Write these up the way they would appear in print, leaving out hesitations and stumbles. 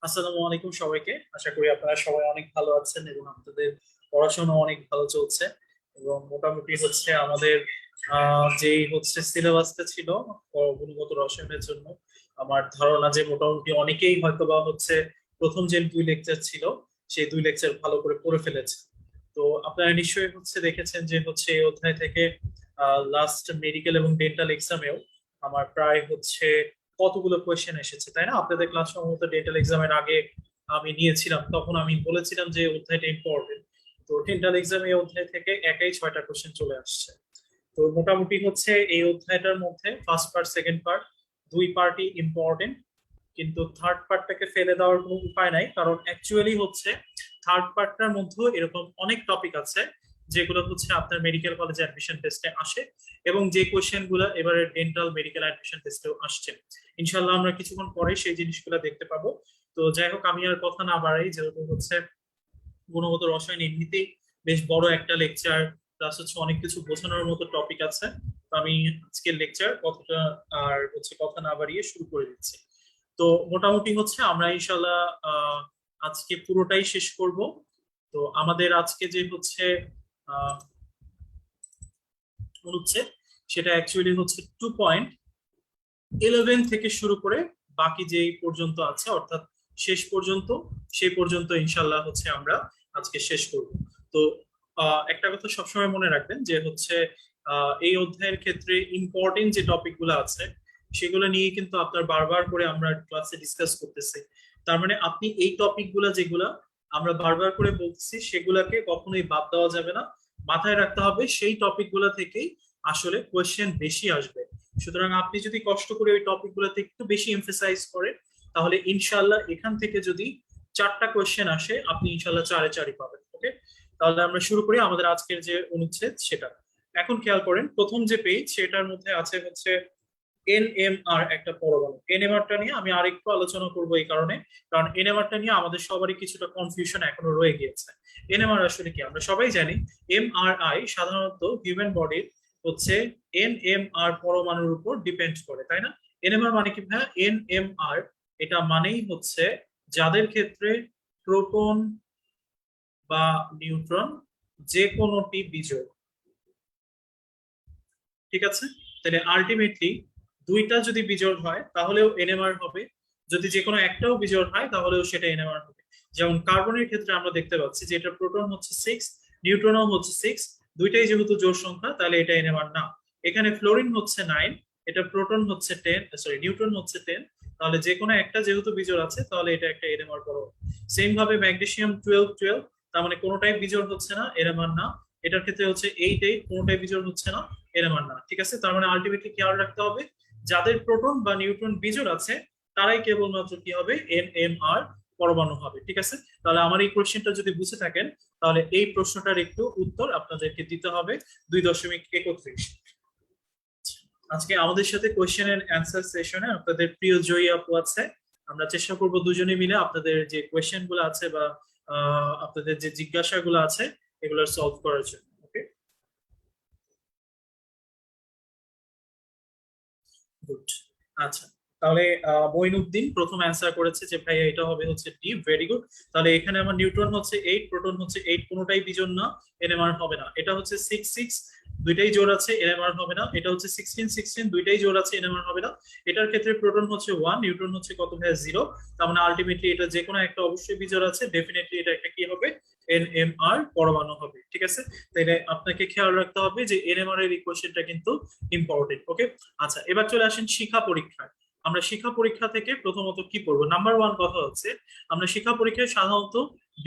আসসালামু আলাইকুম সবাইকে। আশা করি আপনারা সবাই অনেক ভালো আছেন এবং আপনাদের পড়াশোনা অনেক ভালো চলছে। এবং মোটামুটি হচ্ছে আমাদের যেই হচ্ছে সিলেবাসটা ছিল গুণগত রসায়নের জন্য, আমার ধারণা যে মোটামুটি অনেকেই হয়তোবা হচ্ছে প্রথম যে দুই লেকচার ছিল সেই দুই লেকচার ভালো করে পড়ে ফেলেছে। তো আপনারা নিশ্চয়ই হচ্ছে দেখেছেন যে হচ্ছে এই অধ্যায় থেকে লাস্ট মেডিকেল এবং ডেন্টাল এক্সামেও আমার প্রায় হচ্ছে কতগুলো কোয়েশ্চেন এসেছে, তাই না? আপনাদের ক্লাস সম্ভবত ডেন্টাল এক্সামের আগে আমি নিয়েছিলাম, তখন আমি বলেছিলাম যে অধ্যায়টা ইম্পর্টেন্ট। তো ডেন্টাল এক্সামে এই অধ্যায় থেকে একাই 6টা কোয়েশ্চেন চলে আসছে। তো মোটামুটি হচ্ছে এই অধ্যায়টার মধ্যে ফার্স্ট পার্ট সেকেন্ড পার্ট দুই পার্টই ইম্পর্টেন্ট, কিন্তু থার্ড পার্টটাকে ফেলে দেওয়ার কোনো উপায় নাই, কারণ অ্যাকচুয়ালি হচ্ছে থার্ড পার্টটার মধ্যেও এরকম অনেক টপিক আছে যেগুলো হচ্ছে আপনার মেডিকেল কলেজ অ্যাডমিশন টেস্টে আসে, এবং যে কোয়েশ্চেন গুলো এবারে ডেন্টাল মেডিকেল অ্যাডমিশন টেস্টেও আসছে। ইনশাল্লাহ আমরা কিছুক্ষণ পরে সেই জিনিসগুলো দেখতে পাবো। তো যাই হোক, আমি আর কথা না বাড়াই, যেহেতু হচ্ছে গুণগত রসায়ন এমনিতেই বেশ বড় একটা লেকচার, প্লাস হচ্ছে অনেক কিছু বোঝানোর মতো টপিক আছে। তো আমি আজকের লেকচার কথাটা আর হচ্ছে কথা না বাড়িয়ে শুরু করে দিচ্ছি। তো মোটামুটি হচ্ছে আমরা ইনশাল্লাহ আজকে পুরোটাই শেষ করব। তো আমাদের আজকে যে হচ্ছে আহ অনুচ্ছেদ, সেটা অ্যাকচুয়ালি হচ্ছে 2.11 থেকে শুরু করে বাকি যেই পর্যন্ত আছে, অর্থাৎ শেষ পর্যন্ত, সেই পর্যন্ত ইনশাল্লাহ হচ্ছে আমরা আজকে শেষ করব। তো একটা কথা সবসময় মনে রাখবেন যে হচ্ছে এই অধ্যায়ের ক্ষেত্রে ইম্পর্টেন্ট যে টপিক গুলো আছে সেগুলো নিয়ে কিন্তু আপনার বারবার করে আমরা ক্লাসে ডিসকাস করতেছি। তার মানে আপনি এই টপিক গুলা যেগুলা আমরা বারবার করে বলতেছি সেগুলাকে কখনোই বাদ দেওয়া যাবে না, মাথায় রাখতে হবে সেই টপিক গুলা থেকেই আসলে কোয়েশ্চেন বেশি আসবে। সুতরাং আপনি যদি কষ্ট করে ওই টপিক গুলোতে একটু বেশি এমফেসাইজ করেন, তাহলে ইনশাল্লাহ এখান থেকে যদি 4টা কোয়েশ্চেন আসে আপনি ইনশাল্লাহ 4-4 পাবেন। ওকে, তাহলে আমরা শুরু করি আমাদের আজকের যে অনুচ্ছেদ সেটা। এখন খেয়াল করেন, প্রথম যে পেজ সেটার মধ্যে আছে হচ্ছে এনএমআর একটা পরমাণু। এনএমআরটা নিয়ে আমি আরেকটু আলোচনা করব এই কারণে, কারণ এনএমআরটা নিয়ে আমাদের সবারই কিছুটা কনফিউশন এখনো রয়ে গিয়েছে। এনএমআর আসলে কি আমরা সবাই জানি, এমআরআই সাধারণত হিউম্যান বডির হচ্ছে এনএমআর পরমাণুর উপর ডিপেন্ড করে, তাই না? এনএমআর মানে কি ভাইয়া? এনএমআর এটা মানেই হচ্ছে যাদের ক্ষেত্রে প্রোটন বা নিউট্রন যে কোনোটি বিজোড়। ঠিক আছে, তাহলে আলটিমেটলি দুইটা যদি বিজোড় হয় তাহলেও এনএমআর হবে, যদি যে কোনো একটাও বিজোড় হয় তাহলেও সেটা এনএমআর হবে। যেমন কার্বনের ক্ষেত্রে আমরা দেখতে পাচ্ছি যে এটা প্রোটন হচ্ছে 6, নিউট্রনও হচ্ছে 6, দুইটাই যেহেতু জোড় সংখ্যা তাহলে এটা এনএমআর না। এখানে ফ্লোরিন হচ্ছে 9, এটা প্রোটন হচ্ছে 10, সরি নিউট্রন হচ্ছে 10, তাহলে যে কোনো একটা যেহেতু বিজোড় আছে তাহলে এটা একটা এনএমআর পরমাণু। সেম ভাবে ম্যাগনেসিয়াম 12, তার মানে কোনোটাই বিজোড় হচ্ছে না, এনএমআর না। এটার ক্ষেত্রে হচ্ছে 8, কোনোটাই বিজোড় হচ্ছে না, এনএমআর না। ঠিক আছে, তার মানে আলটিমেটলি খেয়াল রাখতে হবে যাদের প্রোটন বা নিউট্রন বিজোড় আছে তারাই কেবলমাত্র কি হবে, এনএমআর পরমাণু হবে। ঠিক আছে, তাহলে আমার এই কোশ্চেনটা যদি বুঝে থাকেন তাহলে এই প্রশ্নটার একটু উত্তর আপনাদেরকে দিতে হবে 2.31। আজকে আমাদের সাথে কোশ্চেন এন্ড অ্যান্সার সেশনে আপনাদের প্রিয় জয়ী আপু আছে। আমরা চেষ্টা করব দুজনে মিলে আপনাদের যে কোয়েশ্চেন গুলো আছে বা আপনাদের যে জিজ্ঞাসাগুলো আছে এগুলো সলভ করার জন্য। ওকে, গুড। আচ্ছা, তাহলে মঈনুদ্দিন প্রথম অ্যান্সার করেছে যে ভাই এটা হবে হচ্ছে ডি, ভেরি গুড। তাহলে এখানে আমার নিউট্রন হচ্ছে 8, প্রোটন হচ্ছে 8, কোনোটাই বিজোড় না, এনএমআর হবে না। এটা হচ্ছে 6, দুইটাই জোড় আছে, এনএমআর হবে না। এটা হচ্ছে 16, দুইটাই জোড় আছে, এনএমআর হবে না। এটার ক্ষেত্রে প্রোটন হচ্ছে 1, নিউট্রন হচ্ছে কত ভাইয়া 0, তার মানে আলটিমেটলি এটা যে কোনো একটা অবশ্যই বিজোড় আছে, ডেফিনেটলি এটা একটা কি হবে, এনএমআর পরমাণু হবে। ঠিক আছে, তাহলে আপনাকে খেয়াল রাখতে হবে যে এনএমআর এর ইকুয়েশনটা কিন্তু ইম্পর্টেন্ট। ওকে, আচ্ছা এবার চলে আসেন শিক্ষা পরীক্ষায়। আমরা শিক্ষা পরীক্ষা থেকে প্রথমত কি পড়বো? নাম্বার ওয়ান কথা হচ্ছে আমরা শিক্ষা পরীক্ষায় সাধারণত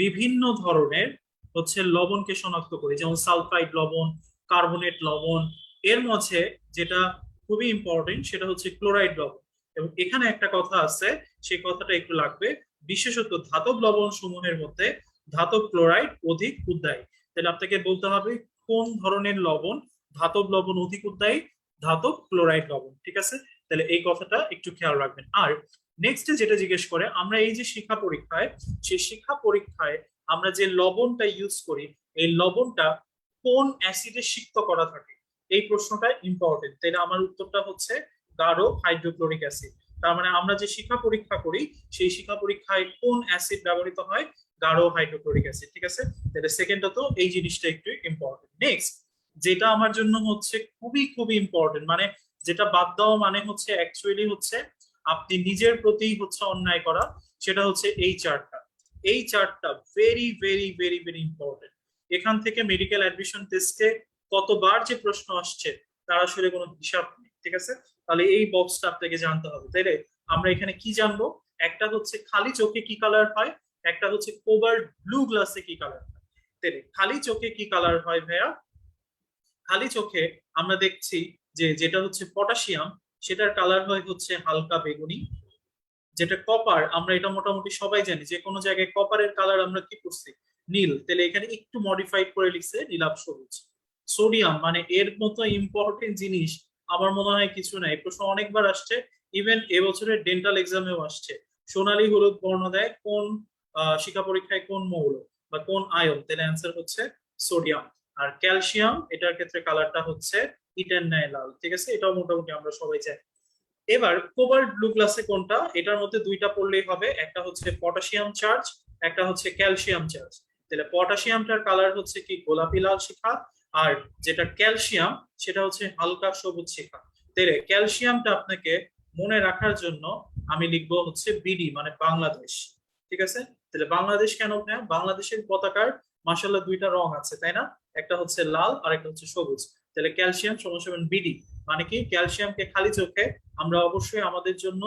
বিভিন্ন ধরনের হচ্ছে লবণকে শনাক্ত করি, যেমন সালফাইড লবণ, কার্বনেট লবণ। এর মধ্যে যেটা খুবই ইম্পর্টেন্ট সেটা হচ্ছে ক্লোরাইড লবণ। এবং এখানে একটা কথা আছে, সেই কথাটা একটু লাগবে, বিশেষত ধাতব লবণ সমূহের মধ্যে ধাতব ক্লোরাইড অধিক উদ্দায়ী। তাহলে আপনাকে বলতে হবে কোন ধরনের লবণ ধাতব লবণ অধিক উদ্দায়ী, ধাতব ক্লোরাইড লবণ। ঠিক আছে, তাহলে এই কথাটা একটু খেয়াল রাখবেন। আর নেক্সট যেটা জিজ্ঞেস করে, আমরা এই যে শিক্ষা পরীক্ষায়, সেই শিক্ষা পরীক্ষায় আমরা যে লবণটা ইউজ করি, এই লবণটা কোন অ্যাসিডে সিক্ত করা থাকে, এই প্রশ্নটা ইম্পর্টেন্ট। তাহলে আমার উত্তরটা হচ্ছে গাঢ় হাইড্রোক্লোরিক অ্যাসিড। তার মানে আমরা যে শিখা পরীক্ষা করি সেই শিখা পরীক্ষায় কোন অ্যাসিড ব্যবহৃত হয়, গাঢ় হাইড্রোক্লোরিক অ্যাসিড। ঠিক আছে, তাহলে সেকেন্ডটা তো এই জিনিসটা একটু ইম্পর্টেন্ট। নেক্সট যেটা আমার জন্য হচ্ছে খুবই খুবই ইম্পর্টেন্ট, মানে যেটা বাদ দেওয়া মানে হচ্ছে অ্যাকচুয়ালি হচ্ছে আপনি নিজের প্রতি হচ্ছে অন্যায় করা, সেটা হচ্ছে এই চার্টটা। এই চার্টটা very very very very important. এখান থেকে মেডিকেল অ্যাডমিশন টেস্টে কতবার যে প্রশ্ন আসছে তার আসলে কোনো হিসাব নেই। ঠিক আছে, তাহলে এই বক্সটা আপনাকে জানতে হবে। তাইলে আমরা এখানে কি জানবো, একটা হচ্ছে খালি চোখে কি কালার হয়, একটা হচ্ছে কোবাল্ট ব্লু গ্লাসে কি কালার হয়। তাইলে খালি চোখে কি কালার হয় ভাইয়া, খালি চোখে আমরা দেখছি যে যেটা হচ্ছে পটাশিয়াম সেটার কালার হয় হচ্ছে হালকা বেগুনি। যেটা কপার, আমরা এটা মোটামুটি সবাই জানি, যে কোনো জায়গায় কপারের কালার আমরা কি করছি, নীল, তাহলে এখানে একটু মডিফাইড করে লিখছে নীলাভ সবুজ। সোডিয়াম মানে এর মতো ইম্পর্টেন্ট জিনিস আমার মনে হয় কিছু নাই, প্রশ্ন অনেকবার আসছে, ইভেন এবছরের ডেন্টাল এক্সামেও আসছে। সোনালী হলুদ বর্ণ দেয় কোন শিক্ষা পরীক্ষায় কোন মৌল বা কোন আয়ন, তাহলে অ্যান্সার হচ্ছে সোডিয়াম। আর ক্যালসিয়াম এটার ক্ষেত্রে কালারটা হচ্ছে ইটের ন্যায় লাল। ঠিক আছে, এটাও মোটামুটি আমরা সবাই জানি। এবার কোবাল্ট ব্লু গ্লাসে কোনটা, এটার মধ্যে দুইটা পড়লেই হবে, একটা হচ্ছে পটাশিয়াম চার্জ, একটা হচ্ছে ক্যালসিয়াম চার্জ। তাহলে পটাশিয়ামটার কালার হচ্ছে কি গোলাপি লাল শিখা, আর যেটা ক্যালসিয়াম সেটা হচ্ছে হালকা সবুজ শিখা। তাহলে ক্যালসিয়ামটা আপনাকে মনে রাখার জন্য আমি লিখবো হচ্ছে বিডি মানে বাংলাদেশ। ঠিক আছে, তাহলে বাংলাদেশ কেন, হ্যাঁ বাংলাদেশের পতাকার মাসাল্লাহ দুইটা রং আছে তাই না, একটা হচ্ছে লাল আর একটা হচ্ছে সবুজ। তাহলে ক্যালসিয়াম সমান সমান বিডি, মানে কি ক্যালসিয়ামকে খালি চোখে আমরা অবশ্যই আমাদের জন্য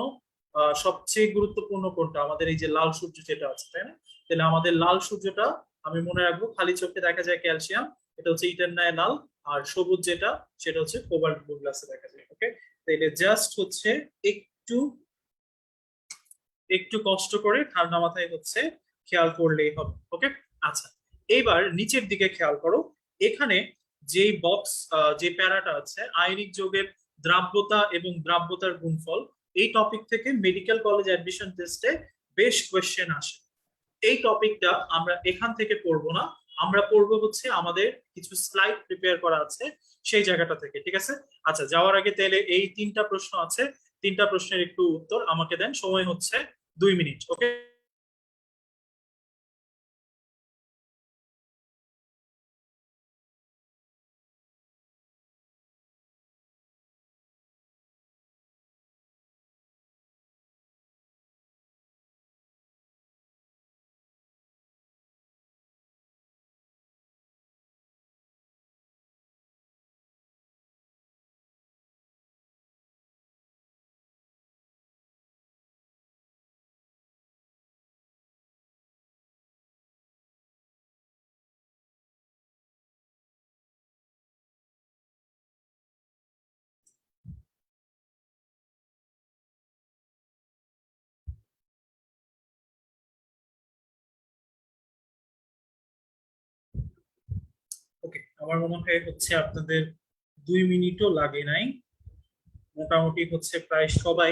সবচেয়ে গুরুত্বপূর্ণ কোনটা, আমাদের এই যে লাল সূর্য যেটা আছে তাই না, তাহলে আমাদের লাল সূর্যটা আমি মনে রাখবো খালি চোখে দেখা যায় ক্যালসিয়াম, এটা হচ্ছে ইটের ন্যায় লাল। আর সবুজ যেটা সেটা হচ্ছে কোবাল্ট ব্লু গ্লাসে দেখা যায়। ওকে, তাহলে জাস্ট হচ্ছে একটু একটু কষ্ট করে ঠান্ডা মাথায় হচ্ছে খেয়াল করলেই হবে। ওকে, আচ্ছা এইবার নিচের দিকে খেয়াল করো, এখানে যে বক্স যে প্যারাটা আছে আয়নিক যৌগের দ্রাব্যতা এবং দ্রাব্যতার গুণফল, এই টপিক থেকে মেডিকেল কলেজ অ্যাডমিশন টেস্টে বেশ কোয়েশ্চেন আসে। এই টপিকটা আমরা এখান থেকে পড়বো না, আমরা পড়বো হচ্ছে আমাদের কিছু স্লাইড প্রিপেয়ার করা আছে সেই জায়গাটা থেকে। ঠিক আছে, আচ্ছা যাওয়ার আগে তাহলে এই তিনটা প্রশ্ন আছে, তিনটা প্রশ্নের একটু উত্তর আমাকে দেন, সময় হচ্ছে 2 মিনিট। ওকে, ওকে, আমার মনে হয় হচ্ছে আপনাদের 2 মিনিটও লাগে নাই, মোটামুটি হচ্ছে প্রায় সবাই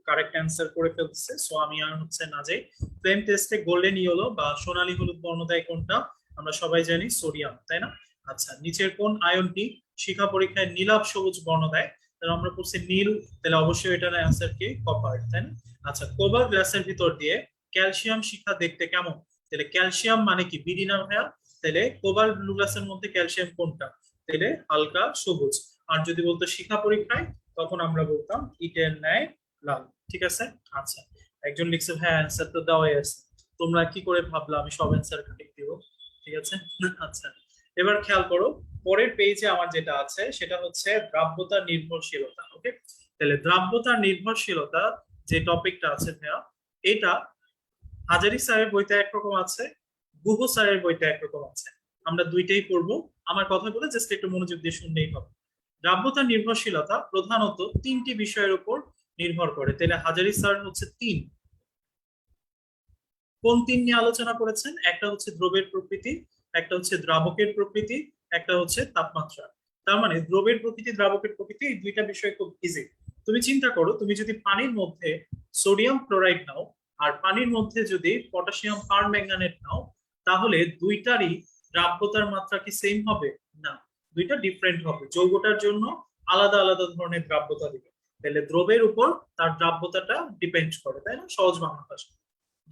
কারেক্ট অ্যান্সার করে ফেলছে। সো আমি আর হচ্ছে না যাই, ফ্লেম টেস্টে গোল্ডেন ইয়েলো বা সোনালী হলুদ বর্ণ দেয় কোনটা, আমরা সবাই জানি সোডিয়াম তাই না। আচ্ছা নিচের কোন আয়নটি শিখা পরীক্ষায় নীলাভ সবুজ বর্ণ দেয়, তাহলে আমরা করছি নীল, তাহলে অবশ্যই এটার অ্যান্সার কি কপার তাই না। আচ্ছা কোবার গ্লাসের ভিতর দিয়ে ক্যালসিয়াম শিখা দেখতে কেমন, তাহলে ক্যালসিয়াম মানে কি বিডি না ভাইয়া, তাহলে কোবার ব্লু গ্লাসের মধ্যে ক্যালসিয়াম কোনটা, তাহলে হালকা সবুজ। আর যদি বলতো শিখা পরীক্ষায় তখন আমরা বলতাম ইটের ন্যায় লাল। ঠিক আছে, আচ্ছা একজন লিখছে হ্যাঁ অ্যান্সার তো দেওয়াই আছে, তোমরা কি করে ভাবলা আমি সব অ্যান্সার ঠিক দিব। ঠিক আছে, আচ্ছা এবার খেয়াল করো, পরের পেজে আমার যেটা আছে সেটা হচ্ছে দ্রাব্যতা নির্ভরশীলতা। ওকে, তাহলে দ্রাব্যতা নির্ভরশীলতা যে টপিকটা আছে ভাইয়া, এটা হাজারি স্যারের বইতে একরকম আছে, গুহ স্যারের বইতে একরকম আছে, আমরা দুইটাই পড়বো। আমার কথাগুলো জাস্ট একটু মনোযোগ দিয়ে শুনলেই হবে। দ্রাব্যতা নির্ভরশীলতা প্রধানত তিনটি বিষয়ের উপর নির্ভর করে, তাহলে হাজারি স্যার হচ্ছে তিন, কোন তিন নিয়ে আলোচনা করেছেন, একটা হচ্ছে দ্রবের প্রকৃতি, একটা হচ্ছে দ্রাবকের প্রকৃতি, একটা হচ্ছে তাপমাত্রা। তার মানে দ্রবের প্রকৃতি দ্রাবকের প্রকৃতি এই দুইটা বিষয় খুব ইজি। তুমি চিন্তা করো, তুমি যদি পানির মধ্যে সোডিয়াম ক্লোরাইড নাও আর পানির মধ্যে যদি পটাশিয়াম পারম্যাঙ্গানেট নাও, তাহলে দুইটারই দ্রাব্যতার মাত্রা কি সেম হবে, না, দুইটা ডিফারেন্ট হবে, যৌগটার জন্য আলাদা আলাদা ধরনের দ্রাব্যতা দিবে। তাহলে দ্রবের উপর তার দ্রাব্যতাটা ডিপেন্ড করে, তাই না? সহজ বাংলা ভাষা।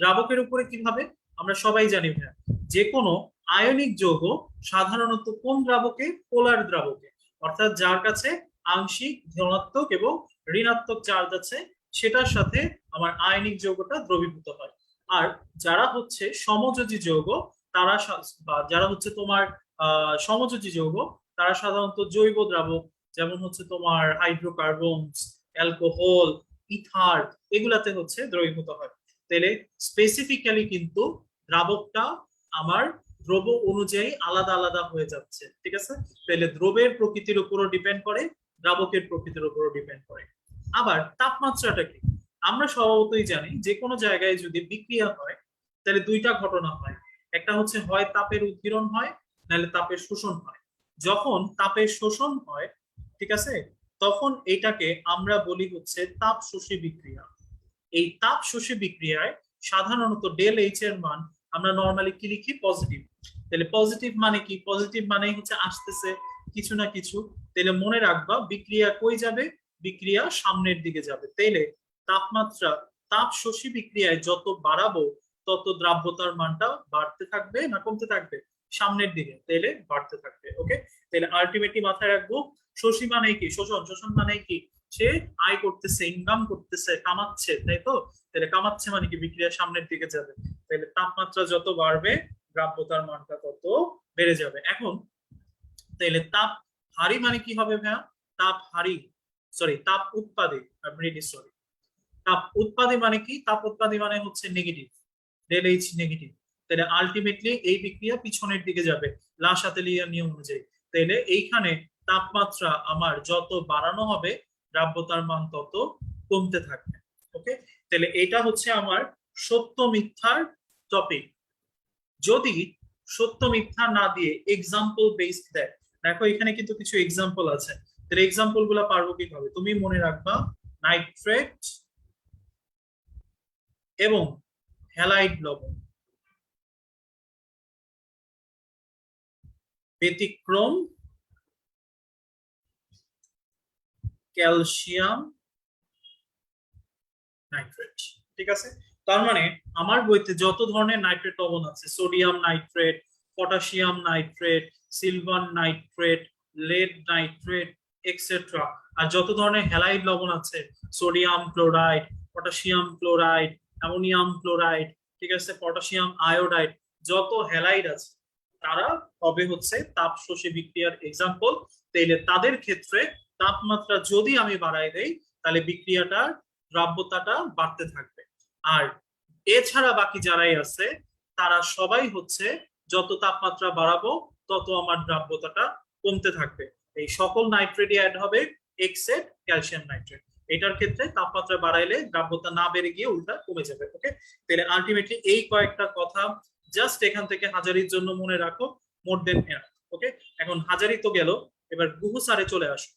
দ্রাবকের উপরে কিভাবে? আমরা সবাই জানি ভাইয়া, যে কোনো আয়নিক যৌগ সাধারণত কোন দ্রাবকে? পোলার দ্রাবকে, অর্থাৎ যার কাছে আংশিক ধনাত্মক এবং ঋণাত্মক চার্জ আছে সেটার সাথে আমার আয়নিক যৌগটা দ্রবীভূত হয়। আর যারা হচ্ছে সমযোজী যৌগ, তারা বা যারা হচ্ছে তোমার সমযোজী যৌগ, তারা সাধারণত জৈব দ্রাবক, যেমন হচ্ছে তোমার হাইড্রোকার্বনস, অ্যালকোহল, ইথার, এগুলাতে হচ্ছে দ্রবীভূত হয়। তাহলে স্পেসিফিক্যালি কিন্তু দ্রাবকটা আমার দ্রব অনুযায়ী আলাদা আলাদা হয়ে যাচ্ছে, ঠিক আছে? তাহলে দ্রবের প্রকৃতির উপরও ডিপেন্ড করে, দ্রাবকের প্রকৃতির উপরও ডিপেন্ড করে। আবার তাপমাত্রাটা কি? আমরা স্বভাবতই জানি যে কোনো জায়গায় যদি বিক্রিয়া হয় তাহলে দুইটা ঘটনা হয়, একটা হচ্ছে হয় তাপের উদ্গীরণ হয়, নাহলে তাপের শোষণ হয়। যখন তাপের শোষণ হয়, ঠিক আছে, তখন এটাকে আমরা বলি হচ্ছে তাপ শোষী বিক্রিয়া। এই তাপ শোষী বিক্রিয়ায় সাধারণত ডেল এইচ এর মান আমরা নর্মালি কি লিখি? পজিটিভ। তাহলে পজিটিভ মানে কি? পজিটিভ মানে হচ্ছে আসতেছে কিছু না কিছু। তাহলে মনে রাখবা বিক্রিয়া কই যাবে? বিক্রিয়া সামনের দিকে যাবে। তাইলে তাপমাত্রা তাপ শোষী বিক্রিয়ায় যত বাড়াবো তত দ্রাব্যতার মানটা বাড়তে থাকবে না কমতে থাকবে? সামনের দিকে, তাইলে বাড়তে থাকবে। ওকে, তাহলে আলটিমেটলি মাথায় রাখবো শোষী মানে কি? শোষণ। শোষণ মানে কি? সে আয় করতেছে, ইনকাম করতেছে, কামাচ্ছে, তাই তো? তাহলে কামাচ্ছে মানে কি? বিক্রিয়া সামনের দিকে যাবে। তাহলে তাপমাত্রা যত বাড়বে দ্রাব্যতার মানটা তত বেড়ে যাবে। এখন তাহলে তাপ হারি মানে কি হবে ভাইয়া? তাপ হারি, সরি, তাপ উৎপাদী, সরি, তাপ উৎপাদী মানে কি? তাপ উৎপাদী মানে হচ্ছে নেগেটিভ, ডেল এইচ নেগেটিভ। তাহলে আলটিমেটলি এই বিক্রিয়া পিছনের দিকে যাবে লা শাতেলিয়ার নিয়ম অনুযায়ী। তাহলে এইখানে তাপমাত্রা আমার যত বাড়ানো হবে দ্রাব্যতার মান তত কমতে থাকবে। ওকে, তাহলে এটা হচ্ছে আমার সত্য মিথ্যার টপিক। যদি সত্য মিথ্যা না দিয়ে এক্সাম্পল বেসড দেয়, দেখো এখানে কিন্তু কিছু এক্সাম্পল আছে, তাহলে এক্সাম্পল গুলা পারবো কিভাবে? তুমি মনে রাখবা নাইট্রেট এবং হ্যালাইড লবণ, ব্যতিক্রম ক্যালসিয়াম নাইট্রেট, ঠিক আছে? তার মানে আমার বইতে যত ধরনের নাইট্রেট লবণ আছে, sodium nitrate, potassium nitrate, silver nitrate, lead nitrate, etcetera, আর যত ধরনের হ্যালাইড লবণ আছে, sodium chloride, potassium chloride, ammonium chloride, ঠিক আছে, পটাশিয়াম আয়োডাইড, যত হ্যালাইড আছে তারা হবে হচ্ছে তাপ শোষী বিক্রিয়ার এক্সাম্পল। তাইলে তাদের ক্ষেত্রে তাপমাত্রা যদি আমি বাড়াই দেই তাহলে বিক্রিয়াটার দ্রাব্যতাটা বাড়তে থাকবে। আর এছাড়া বাকি যারাই আছে তারা সবাই হচ্ছে যত তাপমাত্রা বাড়াবো তত আমার দ্রাব্যতাটা কমতে থাকবে। এই সকল নাইট্রেটই অ্যাড হবে এক্সেপ্ট ক্যালসিয়াম নাইট্রেট। এটার ক্ষেত্রে তাপমাত্রা বাড়াইলে দ্রাব্যতা না বেড়ে গিয়ে উল্টা কমে যাবে। ওকে, তাহলে আলটিমেটলি এই কয়েকটা কথা জাস্ট এখান থেকে হাজারির জন্য মনে রাখো, মোর দেন এনাফ। ওকে, এখন হাজারি তো গেল, এবার গুহু স্যারে চলে আসো।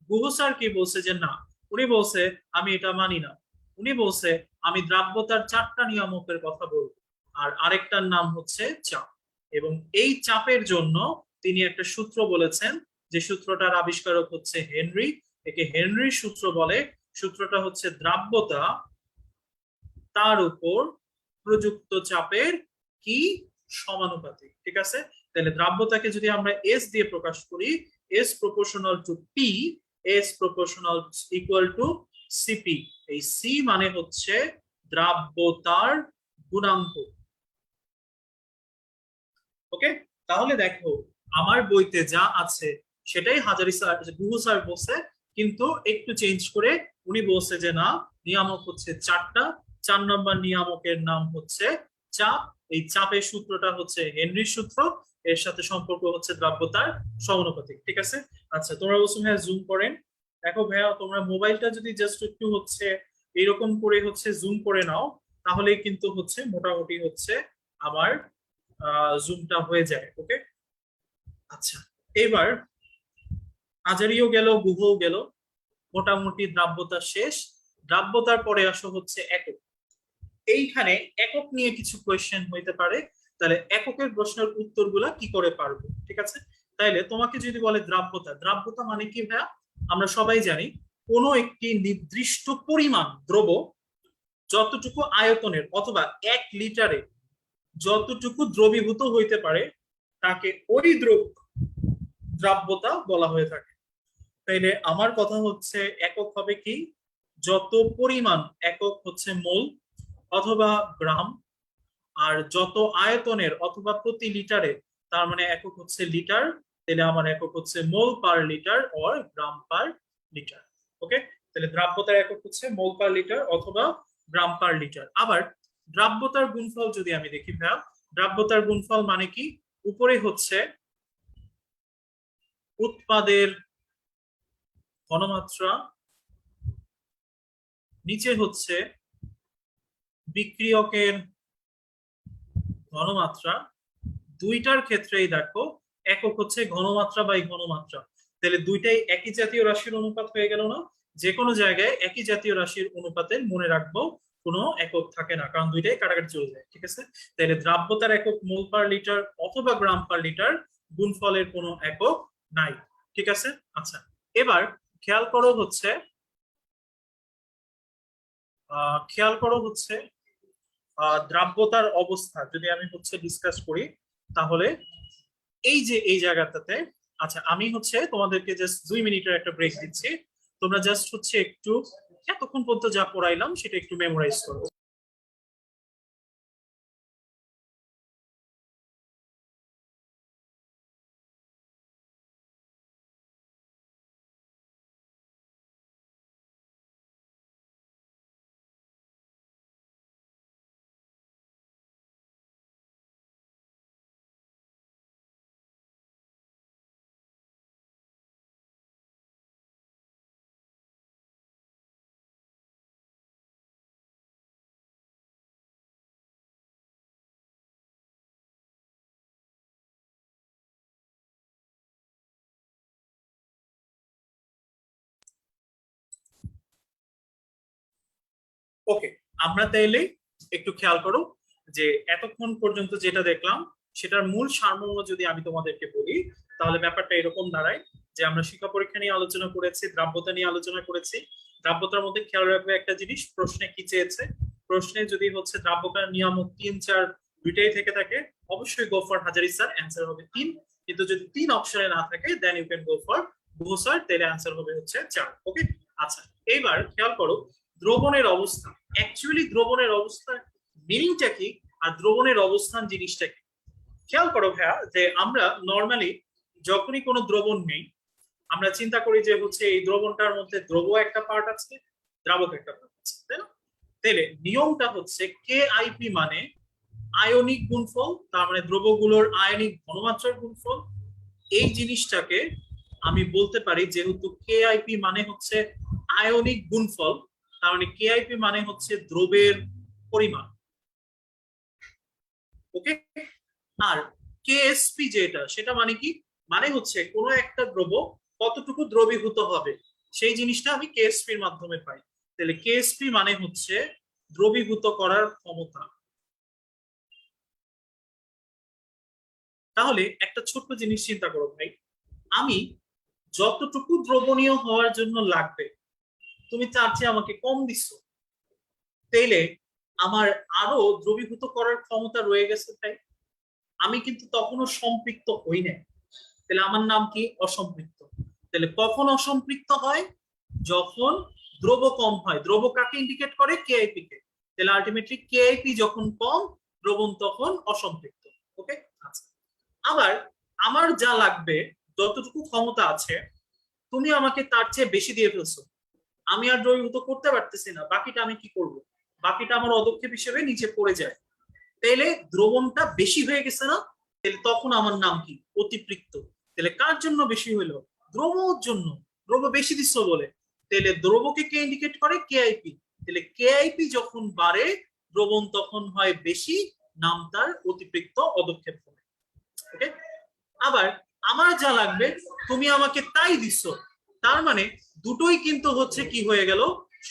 গুহু স্যার কি বলছে? যে না, উনি বলছে আমি এটা মানি না। উনি বলছে আমি দ্রাব্যতার 4টা নিয়ামকের কথা বলবো, আর আরেকটার নাম হচ্ছে চাপ। এবং এই চাপের জন্য তিনি একটা সূত্র বলেছেন, যে সূত্রটার আবিষ্কারক হচ্ছে হেনরি, একে হেনরির সূত্র বলে। সূত্রটা হচ্ছে দ্রাব্যতা তার উপর প্রযুক্ত চাপের কি সমানুপাতিক, ঠিক আছে? তাহলে দ্রাব্যতাকে যদি আমরা এস দিয়ে প্রকাশ করি, S proportional to P, S proportional equal to CP. এই সি মানে হচ্ছে দ্রাব্যতার গুণাঙ্ক। ওকে, তাহলে দেখো আমার বইতে যা আছে সেটাই হাজারি স্যার, গুহু স্যার বলছে, কিন্তু একটু চেঞ্জ করে উনি বলছে যে না, নিয়ামক হচ্ছে 4টা। 4 নম্বর নিয়ামকের নাম হচ্ছে চাপ। এই চাপের সূত্রটা হচ্ছে হেনরির সূত্র, এর সাথে সম্পর্ক হচ্ছে দ্রাব্যতার সমানুপাতিক, ঠিক আছে? আচ্ছা, তোমরা বলছো ভাইয়া জুম করেন। দেখো ভাইয়া, তোমরা মোবাইলটা যদি জাস্ট একটু হচ্ছে এরকম করে হচ্ছে জুম করে নাও, তাহলে কিন্তু হচ্ছে মোটামুটি হচ্ছে আমার জুমটা হয়ে যায়। ওকে, আচ্ছা, এবার হাজারিও গেল, গুহও গেল, মোটামুটি দ্রাব্যতা শেষ। দ্রাব্যতার পরে আসো হচ্ছে একক। এইখানে একক নিয়ে কিছু কোয়েশ্চেন হইতে পারে, তাহলে এককের প্রশ্নের উত্তরগুলা কি করে পারবো, ঠিক আছে? তাইলে তোমাকে যদি বলে দ্রাব্যতা, দ্রাব্যতা মানে কি ভাইয়া? আমরা সবাই জানি কোনো একটি নির্দিষ্ট পরিমাণ দ্রব যতটুকু আয়তনের অথবা 1 লিটারে যতটুকু দ্রবীভূত হইতে পারে তাকে ওই দ্রাব্যতা বলা হয়ে থাকে। তাইলে আমার কথা হচ্ছে একক হবে কি, যত পরিমাণ, একক হচ্ছে মোল অথবা গ্রাম, আর যত আয়তনের অথবা প্রতি লিটারে, তার মানে একক হচ্ছে লিটার, তাহলে আমার একক হচ্ছে mole per litre or gram per litre. Okay, তাহলে দ্রাব্যতার একক হচ্ছে মোল পার লিটার অথবা গ্রাম পার লিটার। আবার দ্রাব্যতার গুণফল যদি আমি দেখি ভাইয়া, দ্রাব্যতার গুণফল মানে কি, উপরে হচ্ছে উৎপাদের ঘনমাত্রা, নিচে হচ্ছে বিক্রিয়কের ঘনমাত্রা, দুইটার ক্ষেত্রেই দেখো একক হচ্ছে ঘনমাত্রা বাই ঘনমাত্রা, তাহলে দুইটাই একই জাতীয় রাশির অনুপাত হয়ে গেল না? যে কোনো জায়গায় একই জাতীয় রাশির অনুপাতের মনে রাখবো কোনো একক থাকে না, কারণ দুইটাই কাটাকাটি চলে যায়। ঠিক আছে, তাহলে দ্রাব্যতার একক মোল পার লিটার অথবা গ্রাম পার লিটার, গুণফলের কোনো একক নাই। ঠিক আছে, আচ্ছা এবার খেয়াল করো হচ্ছে দ্রাব্যতার অবস্থা যদি আমি হচ্ছে ডিসকাস করি, তাহলে এই যে এই জায়গাটাতে, আচ্ছা আমি হচ্ছে তোমাদেরকে জাস্ট 2 মিনিটের একটা ব্রেক দিচ্ছি, তোমরা জাস্ট হচ্ছে একটু এতক্ষণ পর্যন্ত যা পড়াইলাম সেটা একটু মেমোরাইজ করো। ওকে, আমরা তাইলে একটু খেয়াল করো যে এতক্ষণ পর্যন্ত যেটা দেখলাম সেটার মূল সারমর্ম যদি আমি তোমাদেরকে বলি, তাহলে ব্যাপারটা এরকম দাঁড়ায় যে আমরা শিক্ষা পরীক্ষা নিয়ে আলোচনা করেছি, দ্রাব্যতা নিয়ে আলোচনা করেছি। দ্রাব্যতার মধ্যে খেয়াল রাখবে একটা জিনিস, প্রশ্নে কি চেয়েছে, প্রশ্নে যদি হচ্ছে দ্রাব্যতার নিয়ামক 3, 4 দুইটাই থেকে থাকে, অবশ্যই go for Hazari sir, answer হবে 3। কিন্তু যদি 3 অপশনে না থাকে then you can go for Guha sir, তাহলে অ্যান্সার হবে হচ্ছে 4। ওকে, আচ্ছা এইবার খেয়াল করো দ্রবণের অবস্থা, অ্যাকচুয়ালি দ্রবণের অবস্থা মিনিংটা কি আর দ্রবণের অবস্থান জিনিসটা কি। খেয়াল করো ভাইয়া যে আমরা নর্মালি যখনই কোনো দ্রবণ নেই, আমরা চিন্তা করি যে হচ্ছে এই দ্রবণটার মধ্যে দ্রব একটা পার্ট আছে, দ্রাবক একটা পার্ট আছে, তাই না? তাহলে নিয়মটা হচ্ছে কে আইপি মানে আয়নিক গুণফল, তার মানে দ্রবগুলোর আয়নিক ঘনমাত্রার গুণফল। এই জিনিসটাকে আমি বলতে পারি, যেহেতু কে আইপি মানে হচ্ছে আয়নিক গুণফল, তার মানে কে আইপি মানে হচ্ছে দ্রবের পরিমাণ। ওকে, আর কেএসপি যেটা, সেটা মানে কি, মানে হচ্ছে কোনো একটা দ্রব কতটুকু দ্রবীভূত হবে সেই জিনিসটা আমি কেএসপি এর মাধ্যমে পাই। তাহলে কেএসপি মানে হচ্ছে দ্রবীভূত করার ক্ষমতা। তাহলে একটা ছোট্ট জিনিস চিন্তা করো ভাই, আমি যতটুকু দ্রবণীয় হওয়ার জন্য লাগবে তুমি তার চেয়ে আমাকে কম দিচ্ছ, তাইলে আমার আরো দ্রবীভূত করার ক্ষমতা রয়ে গেছে, তাই আমি কিন্তু তখনও সম্পৃক্ত হই না। তাহলে আমার নাম কি, অসম্পৃক্ত। তাহলে কখন অসম্পৃক্ত হয়, যখন দ্রব কম হয়। দ্রব কাকে ইন্ডিকেট করে, কেআইপি কে। তাহলে আলটিমেটলি কেআইপি যখন কম, দ্রবণ তখন অসম্পৃক্ত। ওকে, আচ্ছা আবার আমার যা লাগবে, যতটুকু ক্ষমতা আছে, তুমি আমাকে তার চেয়ে বেশি দিয়ে ফেলছো, আমি আর দ্রবীভূত করতে পারতেছি না, বাকিটা আমি কি করব, বাকিটা আমার অদক্ষেপ হিসেবে নিচে পড়ে যায়। তাহলে দ্রবণটা বেশি হয়ে গেছে না, তাহলে তখন আমার নাম কি, অতিপৃক্ত। তাহলে কার জন্য বেশি হইলো, দ্রবর জন্য, দ্রব বেশি দিচ্ছ বলে। তাহলে দ্রবকে কে ইন্ডিকেট করে, কেআইপি। তাহলে কেআইপি যখন বাড়ে দ্রবণ তখন হয় বেশি, নাম তার অতিপৃক্ত, অদক্ষেপ হবে। ওকে, আবার আমার যা লাগবে তুমি আমাকে তাই দিচ্ছ, তার মানে দুটোই কিন্তু হচ্ছে কি হয়ে গেল,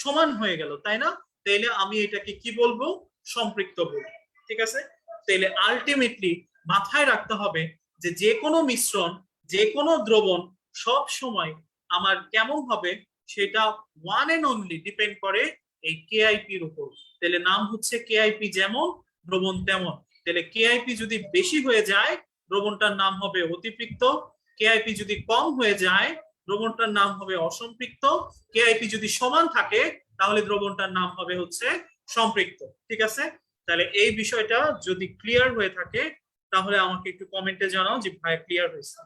সমান হয়ে গেল, তাই না? তাইলে আমি এটাকে কি বলবো, সম্পৃক্ত বলবো। ঠিক আছে, তাহলে আলটিমেটলি মাথায় রাখতে হবে যে যে কোনো মিশ্রণ, যে কোনো দ্রবণ সব সময় আমার কেমন হবে, সেটা ওয়ান এন্ড অনলি ডিপেন্ড করে এই কেআইপির উপর। তাহলে নাম হচ্ছে কেআইপি যেমন দ্রবণ তেমন। তাহলে কেআইপি যদি বেশি হয়ে যায় দ্রবণটার নাম হবে অতিপৃক্ত, কেআইপি যদি কম হয়ে যায় দ্রবণটার নাম হবে অসম্পৃক্ত, কেআইপি যদি সমান থাকে তাহলে দ্রবণটার নাম হবে হচ্ছে সম্পৃক্ত। ঠিক আছে, তাহলে এই বিষয়টা যদি ক্লিয়ার হয়ে থাকে তাহলে আমাকে একটু কমেন্টে জানাও যে ভাই ক্লিয়ার হয়েছে।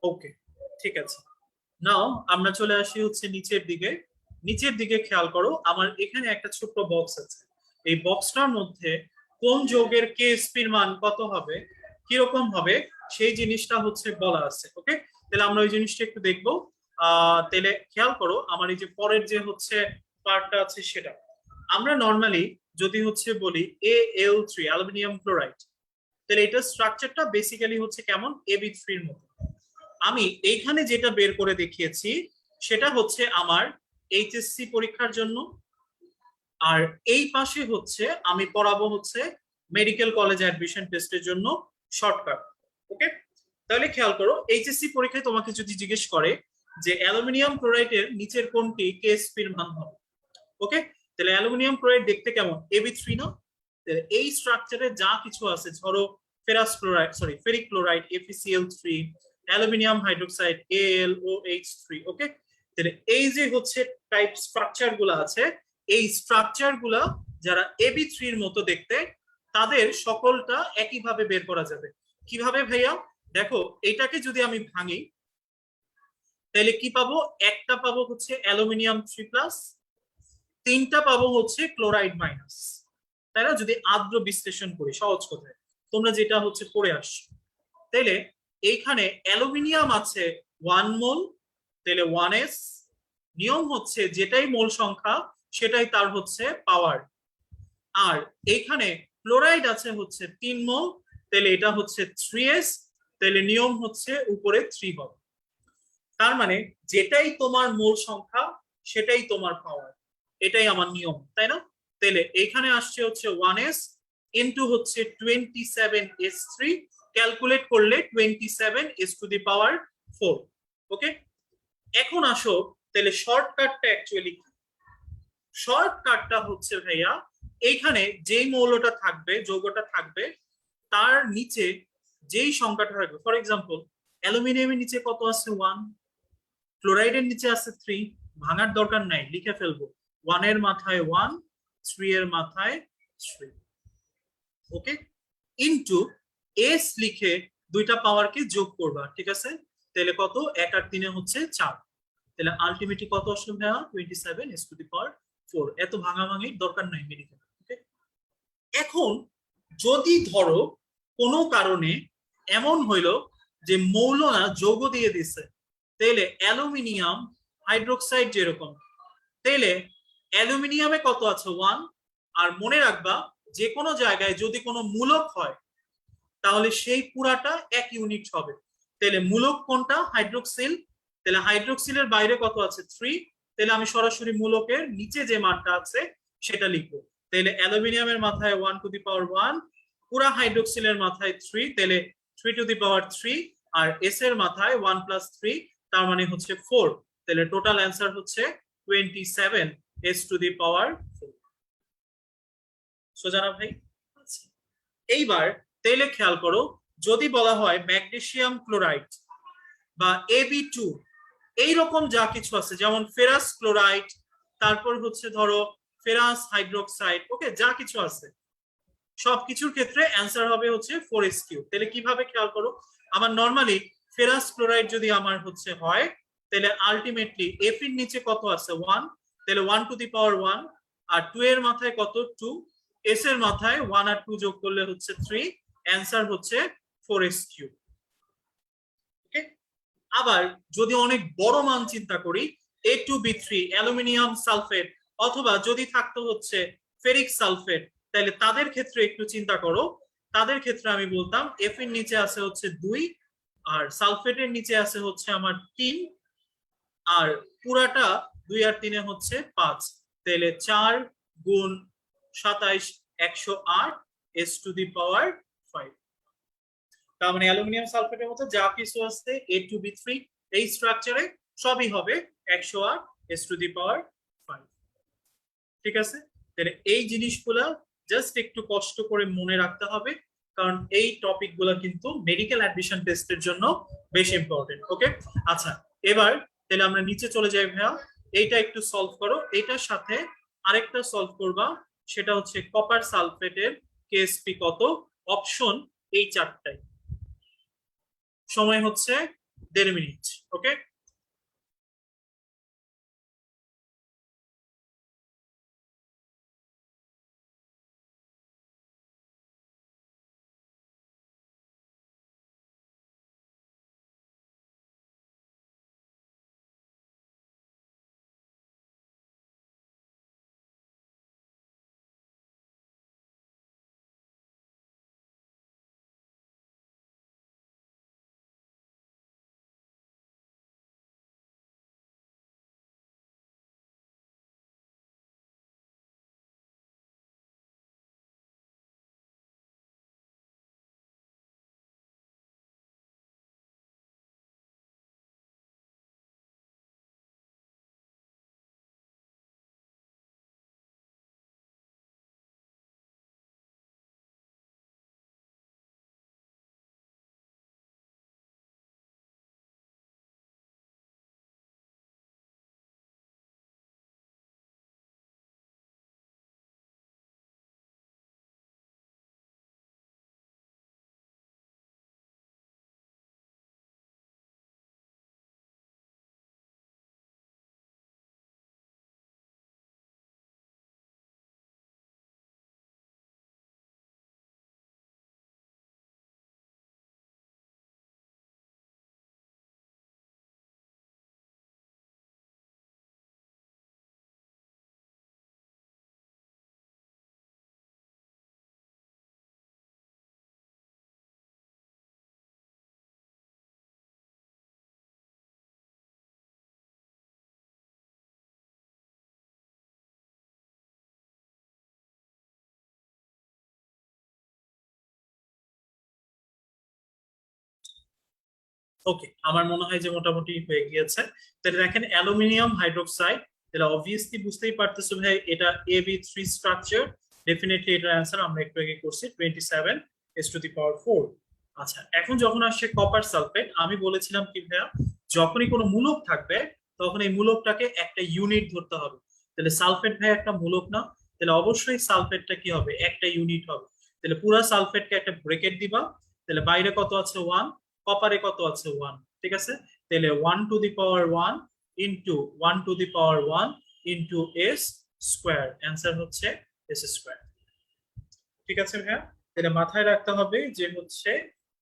ওকে, ঠিক আছে। নাও আমরা চলে আসি হচ্ছে নিচের দিকে। নিচের দিকে খেয়াল করো, আমার এখানে একটা ছোট্ট বক্স আছে। এই বক্সটার মধ্যে কোন যৌগের কেএসপির মান কত হবে, কিরকম হবে, সেই জিনিসটা হচ্ছে বলা আছে। ওকে, তাহলে আমরা ওই জিনিসটা একটু দেখবো। তাহলে খেয়াল করো, আমার এই যে পরের যে হচ্ছে পার্টটা আছে সেটা আমরা নর্মালি যদি হচ্ছে বলি Al3 অ্যালুমিনিয়াম ক্লোরাইড, তাহলে এটা স্ট্রাকচারটা বেসিক্যালি হচ্ছে কেমন, Ab3 এর মতো। আমি এইখানে যেটা বের করে দেখিয়েছি সেটা হচ্ছে আমার এইচএসসি পরীক্ষার জন্য, আর এই পাশে হচ্ছে আমি পড়াবো হচ্ছে মেডিকেল কলেজ অ্যাডমিশন টেস্টের জন্য শর্টকাট। ওকে, তাহলে খেয়াল করো, এইচএসসি পরীক্ষায় তোমাকে যদি জিজ্ঞেস করে যে অ্যালুমিনিয়াম ক্লোরাইডের নিচের কোনটি কেএসপির মান হবে, ওকে, তাহলে অ্যালুমিনিয়াম ক্লোরাইড দেখতে কেমন, Ab3 না? এই স্ট্রাকচারে যা কিছু আছে, ধরো ferrous chloride, sorry ferric chloride FeCl3, aluminium hydroxide AlOH3। ওকে, তাহলে এই যে হচ্ছে টাইপ স্ট্রাকচার গুলো আছে, এই স্ট্রাকচার গুলা যারা Ab3 এর মতো দেখতে, তাদের সকলটা একইভাবে বের করা যাবে। কিভাবে ভাইয়া? দেখো, এটাকে যদি আমি ভাঙি তাহলে কি পাবো, একটা পাবো হচ্ছে অ্যালুমিনিয়াম 3+, তিনটা পাবো হচ্ছে ক্লোরাইড মাইনাস, তাই না? যদি আদ্র বিশ্লেষণ করি সহজ কথায়, তোমরা যেটা হচ্ছে পড়ে আসছো, তাহলে এইখানে অ্যালুমিনিয়াম আছে 1 মোল, তাহলে 1s। নিয়ম হচ্ছে যেটাই মোল সংখ্যা সেটাই তার হচ্ছে পাওয়ার। আর এইখানে ক্লোরাইড আছে হচ্ছে 3 মোল, তাহলে এটা হচ্ছে 3s, তাহলে নিয়ম হচ্ছে উপরে 3 হবে। তার মানে যেটাই তোমার মোল সংখ্যা সেটাই তোমার পাওয়ার, এটাই আমার নিয়ম, তাই না? তাহলে এইখানে আসছে হচ্ছে 1s ইন্টু হচ্ছে 27s3, ক্যালকুলেট করলে 27s⁴। ওকে, এখন আসো, তাহলে শর্টকাটটা অ্যাকচুয়ালি কি? শর্টকাটটা হচ্ছে ভাইয়া, এইখানে যেই মৌলটা থাকবে, যৌগটা থাকবে, তার নিচে যেই সংখ্যাটা থাকবে, ফর এক্সাম্পল অ্যালুমিনিয়ামের নিচে কত আছে, 1, ক্লোরাইডের নিচে আছে 3, ভাঙার দরকার নাই, লিখে ফেলবো 1 এর মাথায় 1, 3 এর মাথায় 3। ওকে, ইনটু এস লিখে দুইটা পাওয়ারকে যোগ করবা, ঠিক আছে? তাহলে কত, 1 আর 3 হচ্ছে 4, তাহলে আলটিমেটলি কত আসলো ভাইয়া, 27s⁴। এত ভাঙাভাঙির দরকার নাই মেডিকেল। ওকে, এখন যদি ধরো কোনো কারণে এমন হইলো যে মৌল না যৌগ দিয়ে দিছে, তাহলে অ্যালুমিনিয়াম হাইড্রোক্সাইড যেরকম, তাহলে অ্যালুমিনিয়ামে কত আছে, 1। আর মনে রাখবা, যে কোনো জায়গায় যদি কোনো মূলক হয় তাহলে সেই পুরাটা 1 ইউনিট হবে। তাহলে মূলক কোনটা, হাইড্রোক্সিল, তাহলে হাইড্রোক্সিলের বাইরে কত আছে, 3, তাহলে আমি সরাসরি মূলকের নিচে যে মানটা আছে সেটা লিখবো। তাহলে অ্যালুমিনিয়ামের মাথায় 1⁴, পুরা হাইড্রোক্সিলের মাথায় 3, তাহলে 3⁴, আর এস এর মাথায় 1+3, তার মানে হচ্ছে 4। তাহলে টোটাল অ্যান্সার হচ্ছে 27s⁴। সোজা না ভাই? এইবার তাহলে খেয়াল করো, যদি বলা হয় ম্যাগনেসিয়াম ক্লোরাইড বা Ab2, এইরকম যা কিছু আছে, যেমন ফেরাস ক্লোরাইড, তারপর হচ্ছে ধরো ফেরাস হাইড্রোক্সাইড, ওকে, যা কিছু আছে সবকিছুর ক্ষেত্রে অ্যান্সার হবে হচ্ছে 4s3। তাহলে কিভাবে, খেয়াল করো, আমার নর্মালি ফেরাস ক্লোরাইড যদি আমার হচ্ছে হয়, তাহলে আলটিমেটলি এফ এর নিচে কত আছে, 1, তাহলে 1⁴, আর 2 এর মাথায় কত, 2, এস এর মাথায় 1 আর 2 যোগ করলে হচ্ছে 3, অ্যান্সার হচ্ছে 4s3। ওকে, আবার যদি অনেক বড় মান চিন্তা করি A2B3 অ্যালুমিনিয়াম সালফেট, অথবা যদি থাকতো হচ্ছে ফেরিক সালফেট, তাহলে তাদের ক্ষেত্রে একটু চিন্তা করো। তাদের ক্ষেত্রে আমি বলতাম এফ এর নিচে আছে হচ্ছে 2, আর সালফেটের নিচে আছে হচ্ছে আমার 3, আর পুরাটা 2 আর 3 হচ্ছে 5, তাহলে 4 গুণ 27 108 s⁻5। তার মানে অ্যালুমিনিয়াম সালফেটের মতো যা কিছু আছে A2B3 এই স্ট্রাকচারে সবই হবে 108 s⁻5। ঠিক আছে, তাহলে এই জিনিসগুলা জাস্ট একটু কষ্ট করে মনে রাখতে হবে, কারণ এই টপিক গুলা কিন্তু মেডিকেল অ্যাডমিশন টেস্টের জন্য বেশ ইম্পর্টেন্ট। ওকে, আচ্ছা এবার তাহলে আমরা নিচে চলে যাই ভাইয়া। এইটা একটু সলভ করো, এইটার সাথে আরেকটা সলভ করবা, সেটা হচ্ছে কপার সালফেটের কেএসপি কত। অপশন এই চারটাই, সময় হচ্ছে 1.5 মিনিট। ওকে, ওকে, আমার মনে হয় যে মোটামুটি হয়ে গিয়েছে। তাহলে দেখেন অ্যালুমিনিয়াম হাইড্রোক্সাইড, তাহলে অবভিয়াসলি বুঝতেই পারতেছো ভাই এটা AB3 স্ট্রাকচার। ডেফিনেটলি এটার অ্যান্সার আমরা একটু আগে করছি 27 s⁻4। আচ্ছা, এখন যখন আসছে কপার সালফেট, আমি বলেছিলাম কি ভাইয়া, যখনই কোনো মূলক থাকবে তখন এই মূলকটাকে একটা ইউনিট ধরতে হবে। তাহলে সালফেট ভাই একটা মূলক না, তাহলে অবশ্যই সালফেটটা কি হবে, একটা ইউনিট হবে। তাহলে পুরো সালফেটকে একটা ব্রেকেট দিবা, তাহলে বাইরে কত আছে 1, কপারে কত আছে 1। ঠিক আছে, তাহলে 1⁻1 into 1⁻1 into S square, answer হচ্ছে s²। ঠিক আছে ভাইয়া, তাহলে মাথায় রাখতে হবে যে হচ্ছে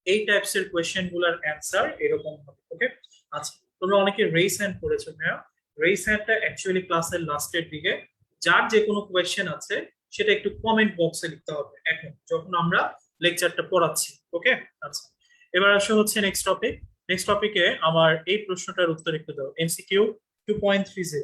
এই টাইপস এর কোয়েশ্চেন গুলার অ্যান্সার এরকম হবে। ওকে, আচ্ছা তোমরা অনেকে রেইস হ্যান্ড করেছো ভাইয়া, রেইস হ্যান্ডটা অ্যাকচুয়ালি ক্লাসের লাস্টের দিকে। যার যে কোনো কোয়েশ্চেন আছে সেটা একটু কমেন্ট বক্সে লিখতে হবে এখন যখন আমরা লেকচারটা পড়াচ্ছি। ওকে, আচ্ছা এবার আসো হচ্ছে নেক্সট টপিক। নেক্সট টপিকে আমার এই প্রশ্নটার উত্তর একটু দাও, MCQ 2.30।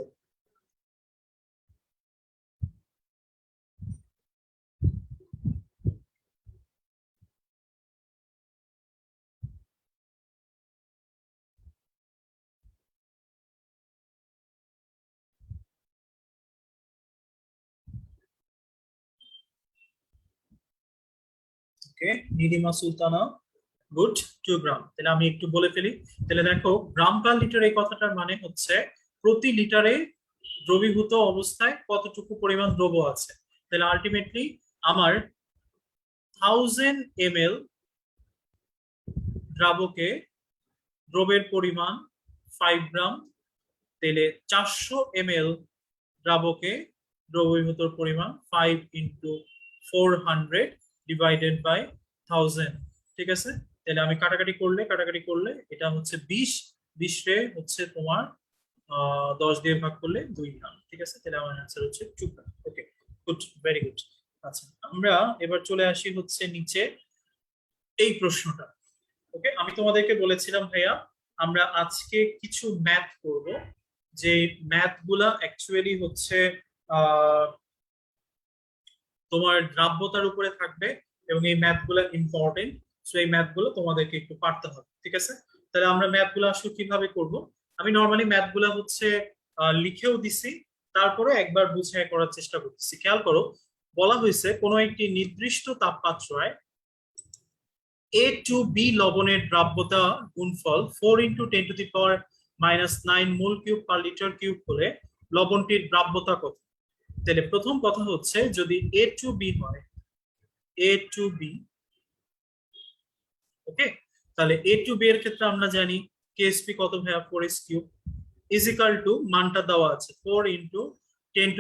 ওকে, নিরিমা সুলতানা, গুড, 2 গ্রাম। তাহলে আমি একটু বলে ফেলি, তাহলে দেখো গ্রাম পার লিটার এই কথাটার মানে হচ্ছে প্রতি লিটারে দ্রবীভূত অবস্থায় কতটুকু পরিমাণ দ্রব্য আছে। তাহলে আলটিমেটলি আমার 1000 ml দ্রাবকে দ্রবের পরিমাণ 5 গ্রাম, তাহলে 400 ml দ্রাবকে দ্রবীভূত পরিমাণ 5 × 400 ডিভাইডেড বাই 1000, ঠিক আছে। তাহলে আমি কাটাকাটি করলে এটা হচ্ছে 20, 20 রে হচ্ছে তোমার 10 দিয়ে ভাগ করলে 2 গ্রাম, ঠিক আছে। তাহলে আমার অ্যান্সার হচ্ছে 2 গ্রাম। ওকে, গুড, ভেরি গুড। আচ্ছা, আমরা এবার চলে আসি হচ্ছে নিচে এই প্রশ্নটা। ওকে, আমি তোমাদেরকে বলেছিলাম ভাইয়া আমরা আজকে কিছু ম্যাথ করব, যে ম্যাথ গুলা অ্যাকচুয়ালি হচ্ছে আহ তোমার দ্রাব্যতার উপরে থাকবে, এবং এই ম্যাথ গুলা ইম্পর্টেন্ট। সো এই ম্যাথ গুলো তোমাদেরকে একটু পারতে হবে, ঠিক আছে। তাহলে আমরা ম্যাথ গুলো আসলে কিভাবে করব? আমি নর্মালি ম্যাথ গুলা হচ্ছে লিখেও দিছি, তারপরে একবার বুঝে করার চেষ্টা করতেছি। খেয়াল করো, বলা হয়েছে কোনো একটি নির্দিষ্ট তাপমাত্রায় A2B লবণের দ্রাব্যতা গুণফল 4 × 10⁻⁹ মোল কিউব পার লিটার কিউব হলে লবণটির দ্রাব্যতা কত? তাহলে প্রথম কথা হচ্ছে, যদি A2B হয়, A2B, ওকে, তাহলে A2B এর ক্ষেত্রে আমরা জানি কেএসপি কত ভাইয়া, 4s³ ইজিক্যাল টু মানটা দেওয়া আছে 4 × 10⁻⁹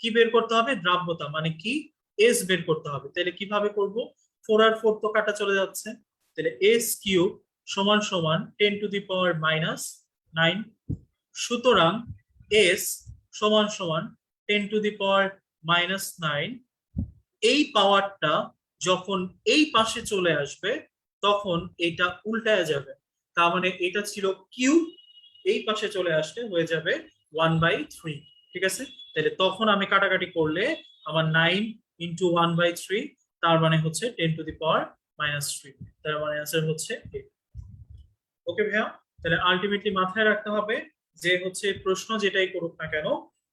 কি বের করতে হবে? দ্রাব্যতা মানে কি, এস বের করতে হবে। তাহলে কিভাবে করব? 4 আর 4 তো কাটা চলে যাচ্ছে, তাহলে S³ সমান সমান 10⁻⁹ সুতরাং এস সমান সমান 10⁻⁹ এই পাওয়ারটা যখন এই পাশে চলে আসবে তখন এটা উল্টায় যাবে। তার মানে এটা ছিল কিউ, এই পাশে চলে আসলে হয়ে যাবে 1/3, ঠিক আছে। তাহলে তখন আমি কাটাকাটি করলে আমার 9 × 1/3, তার মানে হচ্ছে 10⁻⁻3, তার মানে অ্যান্সার হচ্ছে 8। ওকে ভাইয়া, তাহলে আলটিমেটলি মাথায় রাখতে হবে যে হচ্ছে প্রশ্ন যেটাই করুক না কেন,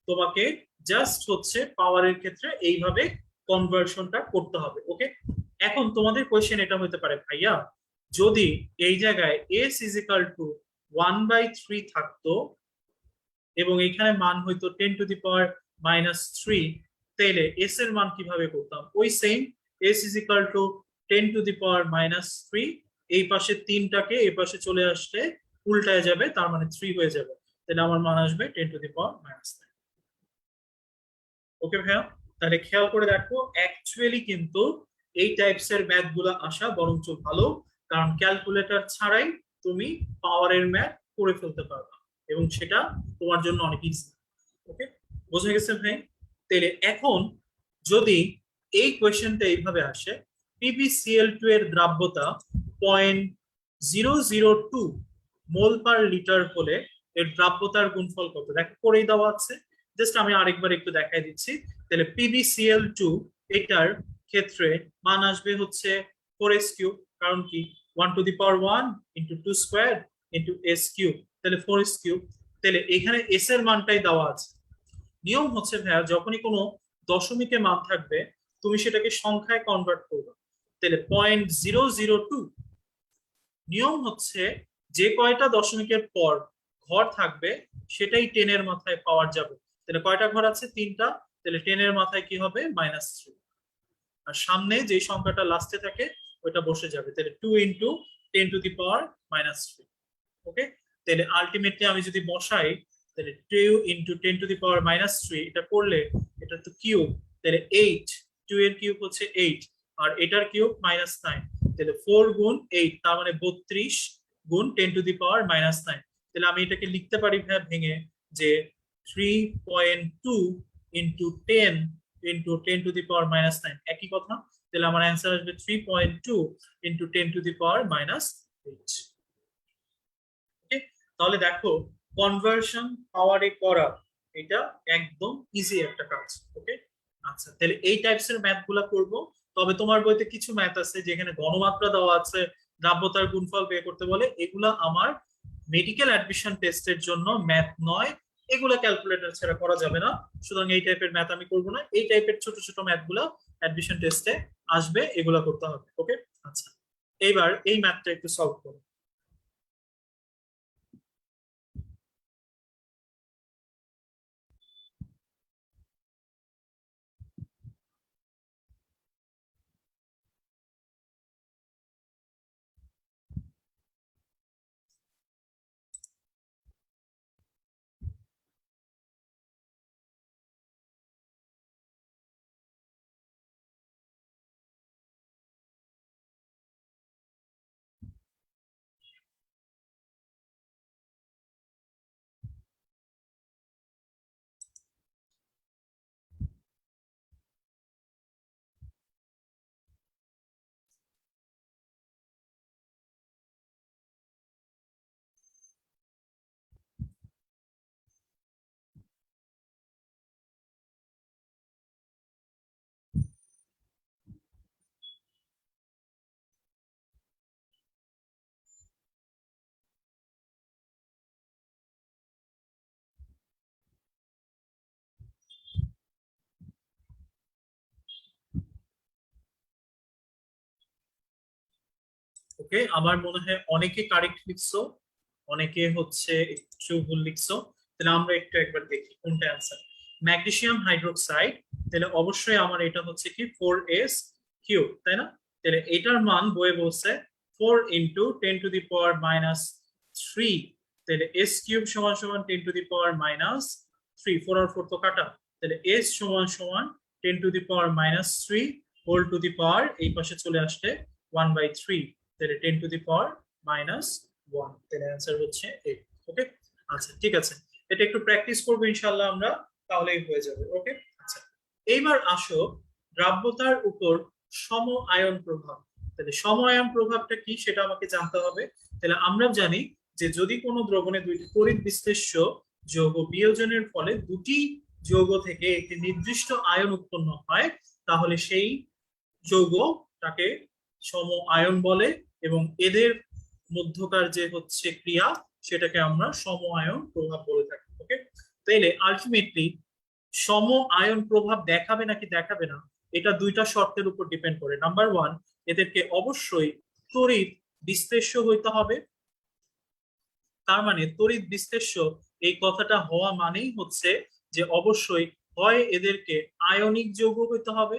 তোমাকে জাস্ট হচ্ছে পাওয়ারের ক্ষেত্রে এইভাবে কনভার্সনটা করতে হবে। ওকে, এখন তোমাদের কোয়েশ্চেন এটা হতে পারে, ভাইয়া যদি এই জায়গায় এস ইজিক্যাল টু 1/3 থাকতো এবং এখানে মান হইতো 10⁻⁻3, তাহলে এস এর মান কিভাবে করতাম? ওই সেম, এস ইজিক্যাল টু 10⁻⁻3, এই পাশে তিনটাকে এই পাশে চলে আসলে উল্টায় যাবে, তার মানে 3 হয়ে যাবে। তাহলে আমার মান আসবে 10⁻⁻3। ওকে ভাইয়া, তাহলে খেয়াল করে দেখো, অ্যাকচুয়ালি কিন্তু এই টাইপস এর ম্যাথ গুলো আসা বরঞ্চ ভালো, কারণ ক্যালকুলেটর ছাড়াই তুমি পাওয়ারের ম্যাথ করে ফেলতে পারবে, এবং সেটা তোমার জন্য অনেক ইজি। ওকে, বোঝা গেছে ভাই? তাহলে এখন যদি এই কোয়েশ্চেনটা এইভাবে আসে, PbCl2 এর দ্রাব্যতা 0.002 মোল পার লিটার হলে এর দ্রাব্যতার গুণফল কত? দেখো করেই দেওয়া আছে, জাস্ট আমি আরেকবার একটু দেখাই দিচ্ছি। তাহলে PbCl2 এটার ক্ষেত্রে মান আসবে হচ্ছে 4s³, কারণ কি 1⁻1 × 2² × s³, তাহলে 4s³। তাহলে এখানে এস এর মানটাই দেওয়া আছে। নিয়ম হচ্ছে ভাইয়া, যখনই কোনো দশমিকে মান থাকবে তুমি সেটাকে সংখ্যায় কনভার্ট করবে। তাহলে 0.002, নিয়ম হচ্ছে যে কয়টা দশমিকের পর ঘর থাকবে সেটাই 10 এর মাথায় পাওয়ার যাবে। তাহলে কয়টা ঘর আছে? 3টা, তাহলে 10 এর মাথায় কি হবে? -3, আর সামনে যে সংখ্যাটা লাস্টে থাকে ওইটা বসে যাবে, তাহলে 2 × 10⁻⁻3। ওকে, তাহলে আলটিমেটলি আমি যদি বসাই, তাহলে 2 × 10⁻⁻3 এটা করলে এটা তো কিউব, তাহলে 8, 2 এর কিউব হচ্ছে 8, আর এটার কিউব -9, তাহলে 4 × 8, তার মানে 32 গুণ 10⁻⁻9। তাহলে আমি এটাকে লিখতে পারি ভাই ভেঙে, যে 3.2 × 10 × 10⁻⁻9, একই কথা। তাহলে আমার অ্যান্সার আসবে 3.2 × 10⁻�8। তাহলে দেখো, কনভার্সন পাওয়ারে করা এটা একদম ইজি একটা কাজ। ওকে, আচ্ছা, তাহলে এই টাইপস এর ম্যাথ গুলা করবো। তবে তোমার বইতে কিছু ম্যাথ আছে যেখানে ঘনমাত্রা দেওয়া আছে, দ্রাব্যতার গুণফল বের করতে বলে, এগুলা আমার মেডিকেল অ্যাডমিশন টেস্টের জন্য ম্যাথ নয়, এগুলা ক্যালকুলেটর ছাড়া করা যাবে না। সুতরাং এই টাইপের ম্যাথ আমি করবো না, এই টাইপের ছোট ছোট ম্যাথ গুলা অ্যাডমিশন টেস্টে আসবে, এগুলা করতে হবে। ওকে, আচ্ছা, এইবার এই ম্যাথটা একটু সলভ করো। ওকে, আমার মনে হয় অনেকে কারেক্ট লিখছো, অনেকে হচ্ছে একটু ভুল লিখছো। তাহলে আমরা একটু একবার দেখি কোনটা অ্যান্সার। ম্যাগনেসিয়াম হাইড্রোক্সাইড, তাহলে অবশ্যই আমার এটা হচ্ছে কি 4s কিউব, তাই না? তাহলে এটার মান বইয়ে বলছে 4 × 10⁻³ তাহলে এস কিউব সমান সমান 10⁻³ 4 আর 4 তো কাটা, তাহলে এস সমান সমান 10⁻³ হোল টু দি পাওয়ার এই পাশে চলে আসলে 1/3, তাহলে 10⁻⁻1, তাহলে অ্যান্সার হচ্ছে 8। ওকে, আচ্ছা ঠিক আছে, এটা একটু প্র্যাকটিস করবো ইনশাল্লাহ আমরা, তাহলেই হয়ে যাবে। ওকে, আচ্ছা এইবার আসো দ্রাব্যতার উপর সম আয়ন প্রভাব। তাহলে সম আয়ন প্রভাবটা কি সেটা আমাকে জানতে হবে। তাহলে আমরা জানি যে যদি কোনো দ্রবণে দুইটি তড়িৎ বিশ্লেষ্য যৌগ বিয়োজনের ফলে দুটি যৌগ থেকে একটি নির্দিষ্ট আয়ন উৎপন্ন হয়, তাহলে সেই যৌগটাকে সম আয়ন বলে, এবং এদের মধ্যকার যে হচ্ছে ক্রিয়া সেটাকে আমরা সম আয়ন প্রভাব বলে থাকি। ওকে, তাইলে আলটিমেটলি সম আয়ন প্রভাব দেখাবে নাকি দেখাবে না, এটা দুইটা শর্তের উপর ডিপেন্ড করে। নাম্বার ওয়ান, এদেরকে অবশ্যই তড়িৎ বিশ্লেষ্য হইতে হবে। তার মানে তড়িৎ বিশ্লেষ্য এই কথাটা হওয়া মানেই হচ্ছে যে অবশ্যই হয় এদেরকে আয়নিক যৌগ হইতে হবে,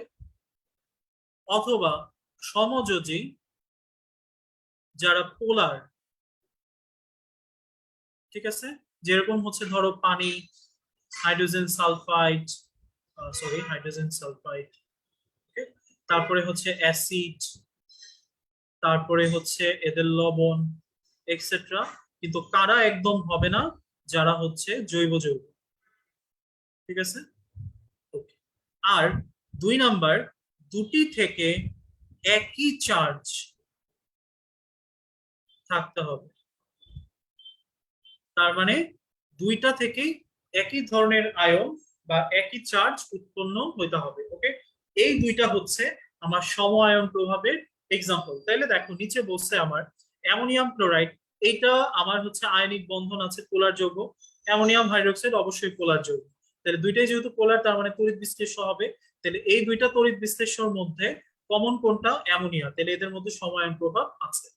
অথবা সমযোজী যারা পোলার, ঠিক আছে? যেরকম হচ্ছে ধরো পানি, হাইড্রোজেন সালফাইড, হাইড্রোজেন সালফাইড, তারপরে হচ্ছে অ্যাসিড, তারপরে হচ্ছে এদের লবণ, এক্সেট্রা। কিন্তু কারা একদম হবে না, যারা হচ্ছে জৈব যৌগ, ঠিক আছে? ওকে, আর 2 নাম্বার, দুটি থেকে একই চার্জ থাকতে হবে। তার মানে দুইটা থেকেই একই ধরনের আয়ন বা একই চার্জ উৎপন্ন হইতে হবে। ওকে, এই দুইটা হচ্ছে আমার সম আয়ন প্রভাবের এক্সাম্পল। তাইলে দেখো নিচে বলছে আমার অ্যামোনিয়াম ক্লোরাইড, এইটা আমার হচ্ছে আয়নিক বন্ধন আছে, পোলার যৌগ। অ্যামোনিয়াম হাইড্রোক্সাইড অবশ্যই পোলার যৌগ। তাহলে দুইটাই যেহেতু পোলার, তার মানে তড়িৎ বিশ্লেষ্য হবে। তাহলে এই দুইটা তড়িৎ বিশ্লেষ্যর মধ্যে কমন কোনটা? অ্যামোনিয়া। তাহলে এদের মধ্যে সম আয়ন প্রভাব আছে।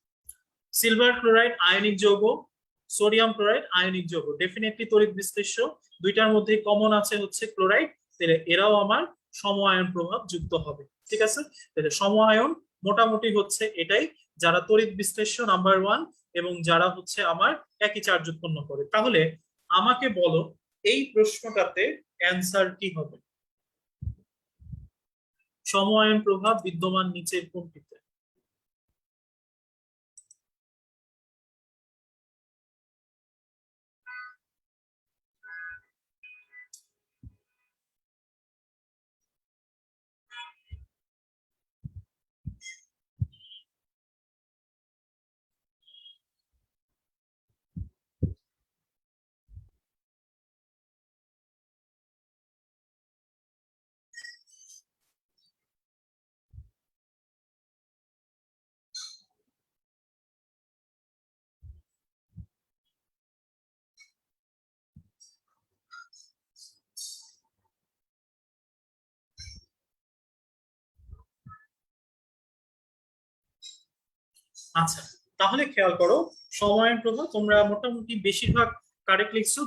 সিলভার ক্লোরাইড আয়নিক যৌগ, সোডিয়াম ক্লোরাইড আয়নিক যৌগ, ডেফিনেটলি তড়িৎ বিশ্লেষ্য। দুইটার মধ্যে কমন আছে হচ্ছে ক্লোরাইড, তাহলে এরাও আমার সম আয়ন প্রভাব যুক্ত হবে। ঠিক আছে, তাহলে সম আয়ন মোটামুটি হচ্ছে এটাই, যারা তড়িৎ বিশ্লেষ্য নাম্বার ওয়ান, এবং যারা হচ্ছে আমার একই চার্জ উৎপন্ন করে। তাহলে আমাকে বলো এই প্রশ্নটাতে অ্যান্সার কি হবে? সম আয়ন প্রভাব বিদ্যমান নিচের কোনটিতে? আচ্ছা, তাহলে খেয়াল করো, সময়ের প্রভাব তোমরা মোটামুটি বেশিরভাগ কারেক্ট লিখছো,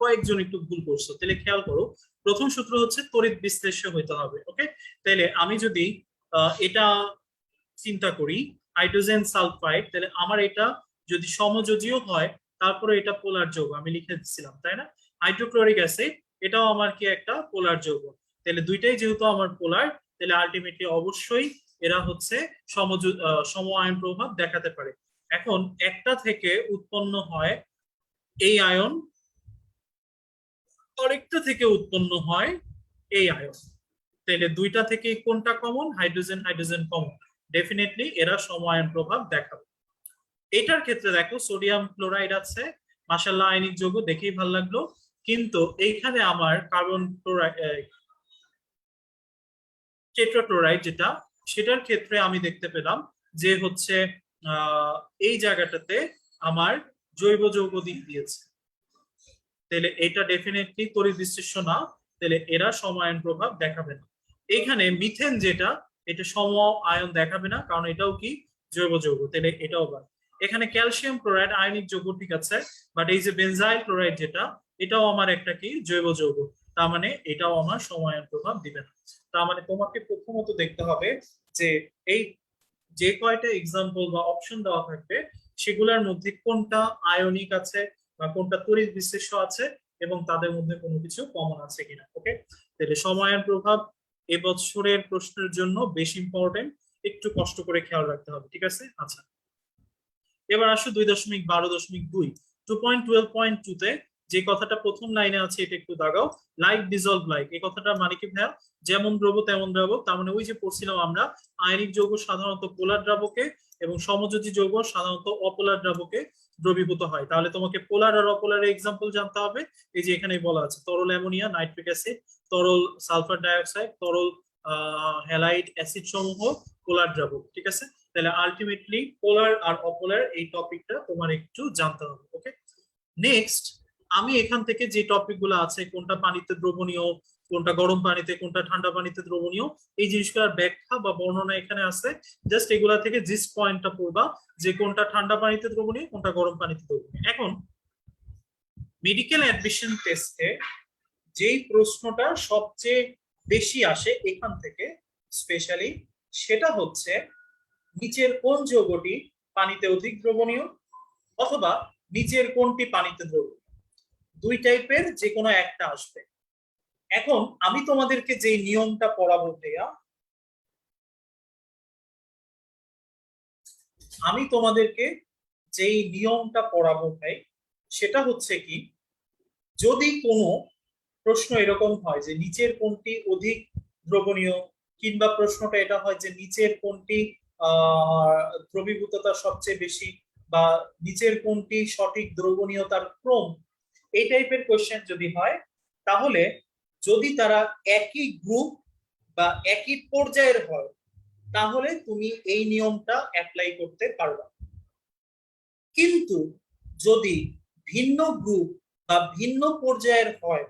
কয়েকজন একটু ভুল করছো। তাহলে খেয়াল করো, প্রথম সূত্র হচ্ছে তড়িৎ বিশ্লেষ্য হইতে হবে। ওকে, তাহলে আমি যদি এটা চিন্তা করি হাইড্রোজেন সালফাইড, তাহলে আমার এটা যদি সমযোজীয় হয়, তারপরে এটা পোলার যৌগ আমি লিখে দিচ্ছিলাম, তাই না? হাইড্রোক্লোরিক অ্যাসিড, এটাও আমার কি একটা পোলার যৌগ। তাহলে দুইটাই যেহেতু আমার পোলার, তাহলে আলটিমেটলি অবশ্যই এরা হচ্ছে সম আয়ন প্রভাব দেখাতে পারে। এখন একটা থেকে উৎপন্ন হয় এই আয়ন, আরেকটা থেকে উৎপন্ন হয় এই আয়ন, তাহলে দুইটা থেকে কোনটা common? Hydrogen hydrogen common, definitely এরা সম আয়ন প্রভাব দেখাবে। এটার ক্ষেত্রে দেখো সোডিয়াম ক্লোরাইড আছে, মাশাআল্লাহ আয়নিক যৌগ, দেখেই ভালো লাগলো। কিন্তু এইখানে আমার কার্বন ক্লোরাইড, টেট্রাক্লোরাইড যেটা, সেটার ক্ষেত্রে আমি দেখতে পেলাম যে হচ্ছে এই জায়গাটাতে আমার জৈব যৌগ দিক দিয়েছে, তাহলে এটা ডেফিনেটলি তড়িৎ বিশ্লেষ্য না, তাহলে এরা সম আয়ন প্রভাব দেখাবে না। এখানে মিথেন যেটা, এটা সম আয়ন দেখাবে না, কারণ এটাও কি জৈব যৌগ, তাহলে এটাও বাদ। এখানে ক্যালসিয়াম ক্লোরাইড আয়নিক যৌগ, ঠিক আছে, বাট এই যে বেনজাইল ক্লোরাইড যেটা, এটাও আমার একটা কি জৈব যৌগ, তার মানে এটাও আমার সময়ের প্রভাব দিবে না। তার মানে তোমাকে প্রথমত দেখতে হবে যে এই যে কয়টা এক্সাম্পল বা অপশন দেওয়া থাকবে সেগুলোর মধ্যে কোনটা আয়নিক আছে বা কোনটা তড়িৎ বিশ্লেষ্য আছে এবং তাদের মধ্যে কোনো কিছু কমন আছে কিনা। ওকে, তাহলে সময়ের প্রভাব এবছরের প্রশ্নের জন্য বেশ ইম্পর্টেন্ট, একটু কষ্ট করে খেয়াল রাখতে হবে, ঠিক আছে। আচ্ছা, এবার আসো 2.12.2 2.12.2 তে যে কথাটা প্রথম লাইনে আছে এটা একটু দাগাও। লাইক ডিজলভ লাইক, এই কথাটা মানে কি ভাইয়া? যেমন দ্রব তেমন দ্রাবক, তার মানে ওই যে পড়ছিলাম আমরা, আয়নিক যৌগ সাধারণত পোলার দ্রাবকে এবং সমযোজী যৌগ সাধারণত অপোলার দ্রাবকে দ্রবীভূত হয়। তাহলে তোমাকে পোলার আর অপোলার এক্সাম্পল জানতে হবে। এই যে এখানে বলা আছে তরল অ্যামোনিয়া, নাইট্রিক অ্যাসিড, তরল সালফার ডাইঅক্সাইড, তরল হ্যালাইড অ্যাসিড সমূহ পোলার দ্রাবক, ঠিক আছে। তাহলে আলটিমেটলি পোলার আর অপোলার এই টপিকটা তোমার একটু জানতে হবে। ওকে, নেক্সট আমি এখান থেকে যে টপিক গুলো আছে, কোনটা পানিতে দ্রবণীয়, কোনটা গরম পানিতে, কোনটা ঠান্ডা পানিতে দ্রবণীয়, এই জিনিসগুলোর ব্যাখ্যা বা বর্ণনা এখানে আছে। জাস্ট এগুলা থেকে জিস্ট পয়েন্টটা পড়বা যে কোনটা ঠান্ডা পানিতে দ্রবণীয়, কোনটা গরম পানিতে দ্রবণীয়। এখন মেডিকেল অ্যাডমিশন টেস্টে যেই প্রশ্নটা সবচেয়ে বেশি আসে এখান থেকে স্পেশালি, সেটা হচ্ছে নিচের কোন যৌগটি পানিতে অধিক দ্রবণীয়, অথবা নিচের কোনটি পানিতে দ্রবণীয়। দুই টাইপের যে কোনো একটা আসবে। এখন আমি তোমাদেরকে যে নিয়মটা পড়াবো ভাইয়া, আমি তোমাদেরকে যেই নিয়মটা পড়াবো ভাই, সেটা হচ্ছে কি, যদি কোনো প্রশ্ন এরকম হয় যে নিচের কোনটি অধিক দ্রবণীয়, কিংবা প্রশ্নটা এটা হয় যে নিচের কোনটি দ্রবীভূততা সবচেয়ে বেশি, বা নিচের কোনটি সঠিক দ্রবণীয়তার ক্রম, এই টাইপের কোশ্চেন যদি হয়, তাহলে যদি তারা একই গ্রুপ বা একই পর্যায়ের হয়, তাহলে তুমি এই নিয়মটা অ্যাপ্লাই করতে পারবে। কিন্তু যদি ভিন্ন গ্রুপ বা ভিন্ন পর্যায়ের হয়,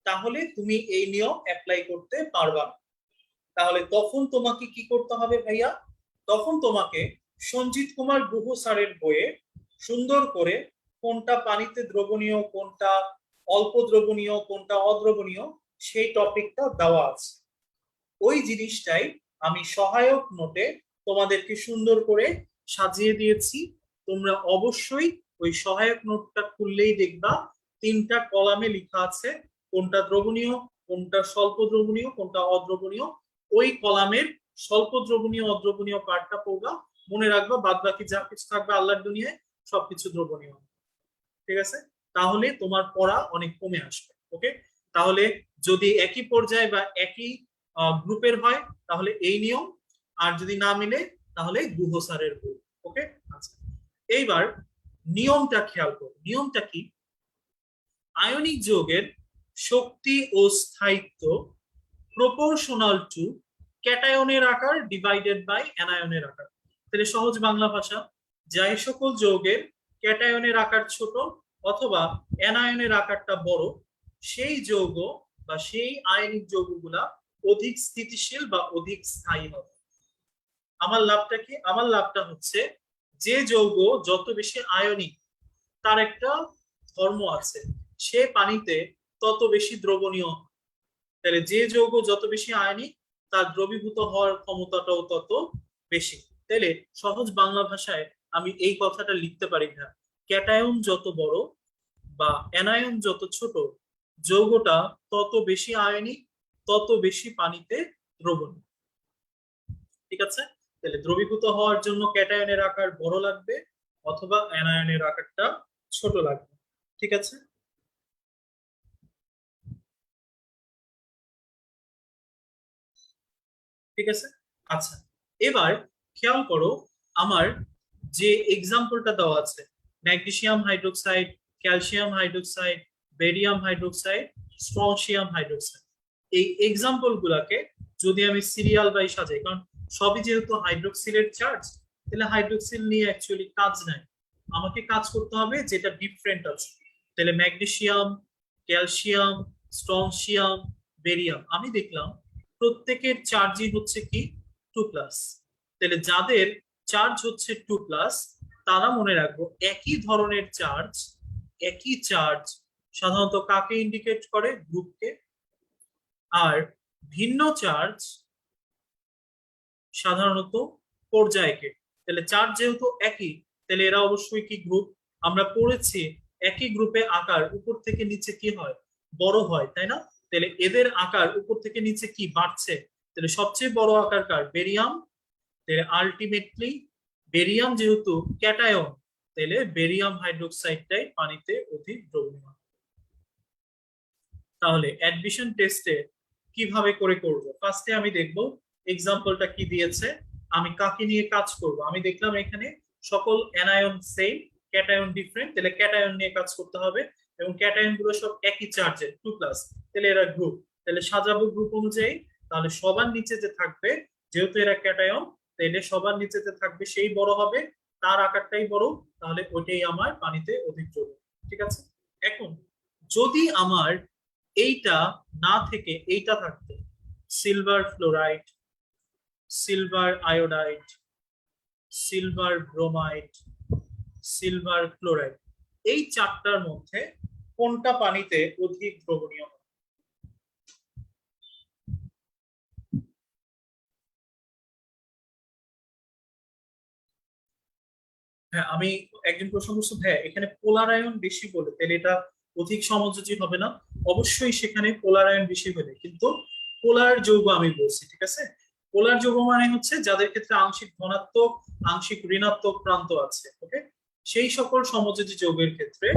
তাহলে তুমি এই নিয়ম অ্যাপ্লাই করতে পারবা না। তাহলে তখন তোমাকে কি করতে হবে ভাইয়া? তখন তোমাকে সঞ্জিত কুমার গুহ স্যারের বইয়ে সুন্দর করে কোনটা পানিতে দ্রবণীয়, কোনটা অল্প দ্রবণীয়, কোনটা অদ্রবণীয়, সেই টপিকটা দেওয়া আছে। ওই জিনিসটাই আমি সহায়ক নোটে তোমাদেরকে সুন্দর করে সাজিয়ে দিয়েছি। তোমরা অবশ্যই ওই সহায়ক নোটটা খুললেই দেখবা তিনটা কলামে লেখা আছে কোনটা দ্রবণীয়, কোনটা স্বল্প দ্রবণীয়, কোনটা অদ্রবণীয়। ওই কলামের স্বল্প দ্রবণীয় অদ্রবণীয় পার্টটা পড়বা, মনে রাখবা বাদ বাকি যা কিছু থাকবে আল্লাহর দুনিয়ায় সবকিছু দ্রবণীয়, ঠিক আছে। তাহলে তোমার পড়া অনেক কমে আসবে। ওকে, তাহলে যদি একই পর্যায়ে বা একই গ্রুপের হয় তাহলে এই নিয়ম, আর যদি না মিলে তাহলে গুহ স্যারের বই। ওকে, আচ্ছা, এইবার নিয়মটা খেয়াল করো। নিয়মটা কি? আয়নিক যৌগের শক্তি ও স্থায়িত্ব প্রপোর্শনাল টু ক্যাটায়নের আকার ডিভাইডেড বাই অ্যানায়নের আকার। তাহলে সহজ বাংলা ভাষা, যাই সকল যৌগের ক্যাটায়নের আকার ছোট অথবা অ্যানায়নের আকারটা বড়, সেই যৌগ বা সেই আয়নিক যৌগগুলা অধিক স্থিতিশীল বা অধিক স্থায়ী হবে। আমার লাভটা কি? আমার লাভটা হচ্ছে যে যৌগ যত বেশি আয়নিক, তার একটা ধর্ম আছে, সে পানিতে তত বেশি দ্রবণীয়। তাহলে যে যৌগ যত বেশি আয়নিক, তার দ্রবীভূত হওয়ার ক্ষমতাটাও তত বেশি। তাহলে সহজ বাংলা ভাষায় আমি এই কথাটা লিখতে পারি না, ক্যাটায়ন যত বড় বা অ্যানায়ন যত ছোট, যৌগটা তত বেশি আয়নিক, তত বেশি পানিতে দ্রবণীয়, ঠিক আছে। তাহলে দ্রবীভূত হওয়ার জন্য ক্যাটায়নের আকার বড় লাগবে অথবা অ্যানায়নের আকারটা ছোট লাগবে, ঠিক আছে। ঠিক আছে, আচ্ছা, এবার খেয়াল করো আমার যে এক্সাম্পলটা দেওয়া আছে, magnesium hydroxide, calcium hydroxide, barium hydroxide, strontium hydroxide, এই এক্সাম্পল গুলাকে যদি আমি সিরিয়াল বাই সাজাই, কারণ সবই যেহেতু হাইড্রোক্সিলের চার্জ, তাহলে হাইড্রোক্সিল নিয়ে অ্যাকচুয়ালি কাজ নাই, আমাকে কাজ করতে হবে যেটা ডিফারেন্ট আছে। তাহলে ম্যাগনেসিয়াম, ক্যালসিয়াম, স্ট্রনশিয়াম, বেরিয়াম, আমি দেখলাম প্রত্যেকের চার্জই হচ্ছে কি 2+। তাহলে যাদের চার্জ হচ্ছে 2+, তারা মনে রাখবো একই ধরনের চার্জ, একই চার্জ সাধারণত কাকে ইন্ডিকেট করে? গ্রুপকে। আর ভিন্ন চার্জ সাধারণত পর্যায়কে। তাহলে চার্জ যেহেতু একই, তাহলে এরা অবশ্যই কি গ্রুপ। আমরা পড়েছি একই গ্রুপে আকার উপর থেকে নিচে কি হয়? বড় হয়, তাই না? তাহলে এদের আকার উপর থেকে নিচে কি বাড়ছে? তাহলে সবচেয়ে বড় আকার কার? বেরিয়াম। তাহলে আলটিমেটলি বেরিয়াম যেহেতু ক্যাটায়ন, তাহলে বেরিয়াম হাইড্রোক্সাইডটাই পানিতে অধিক দ্রবণীয়। তাহলে অ্যাডমিশন টেস্টে কিভাবে করে করব? ফার্স্টে আমি দেখব এক্সাম্পলটা কি দিয়েছে, আমি কাকে নিয়ে কাজ করব। আমি দেখলাম এখানে সকল অ্যানায়ন সেম, ক্যাটায়ন ডিফারেন্ট, তাহলে ক্যাটায়ন নিয়ে কাজ করতে হবে এবং ক্যাটায়ন গুলো সব একই চার্জের 2+, তাহলে এরা গ্রুপ। তাহলে সাজাবো গ্রুপ অনুযায়ী। তাহলে সবার নিচে যে থাকবে, যেহেতু এরা ক্যাটায়ন, তাহলে সবার নিচে যে থাকবে সেই বড় হবে, তার আকারটাই বড়, তাহলে ওইটাই আমার পানিতে অধিক দ্রবণ। ঠিক আছে। এখন যদি আমার এইটা না থেকে এইটা থাকতো, silver fluoride, silver iodide, silver bromide, silver chloride, এই চারটার মধ্যে কোনটা পানিতে অধিক দ্রবণীয়? হ্যাঁ, আমি একজন প্রশ্ন করছি, হ্যাঁ এখানে পোলার আয়ন বেশি বলে তাহলে এটা অধিক সমযোজী হবে না? অবশ্যই সেখানে পোলার আয়ন বেশি হলে, কিন্তু পোলার যৌগ আমি বলছি, ঠিক আছে। পোলার যৌগ মানে হচ্ছে যাদের ক্ষেত্রে আংশিক ধনাত্মক আংশিক ঋণাত্মক প্রান্ত আছে, ওকে। সেই সকল সমযোজী যৌগের ক্ষেত্রে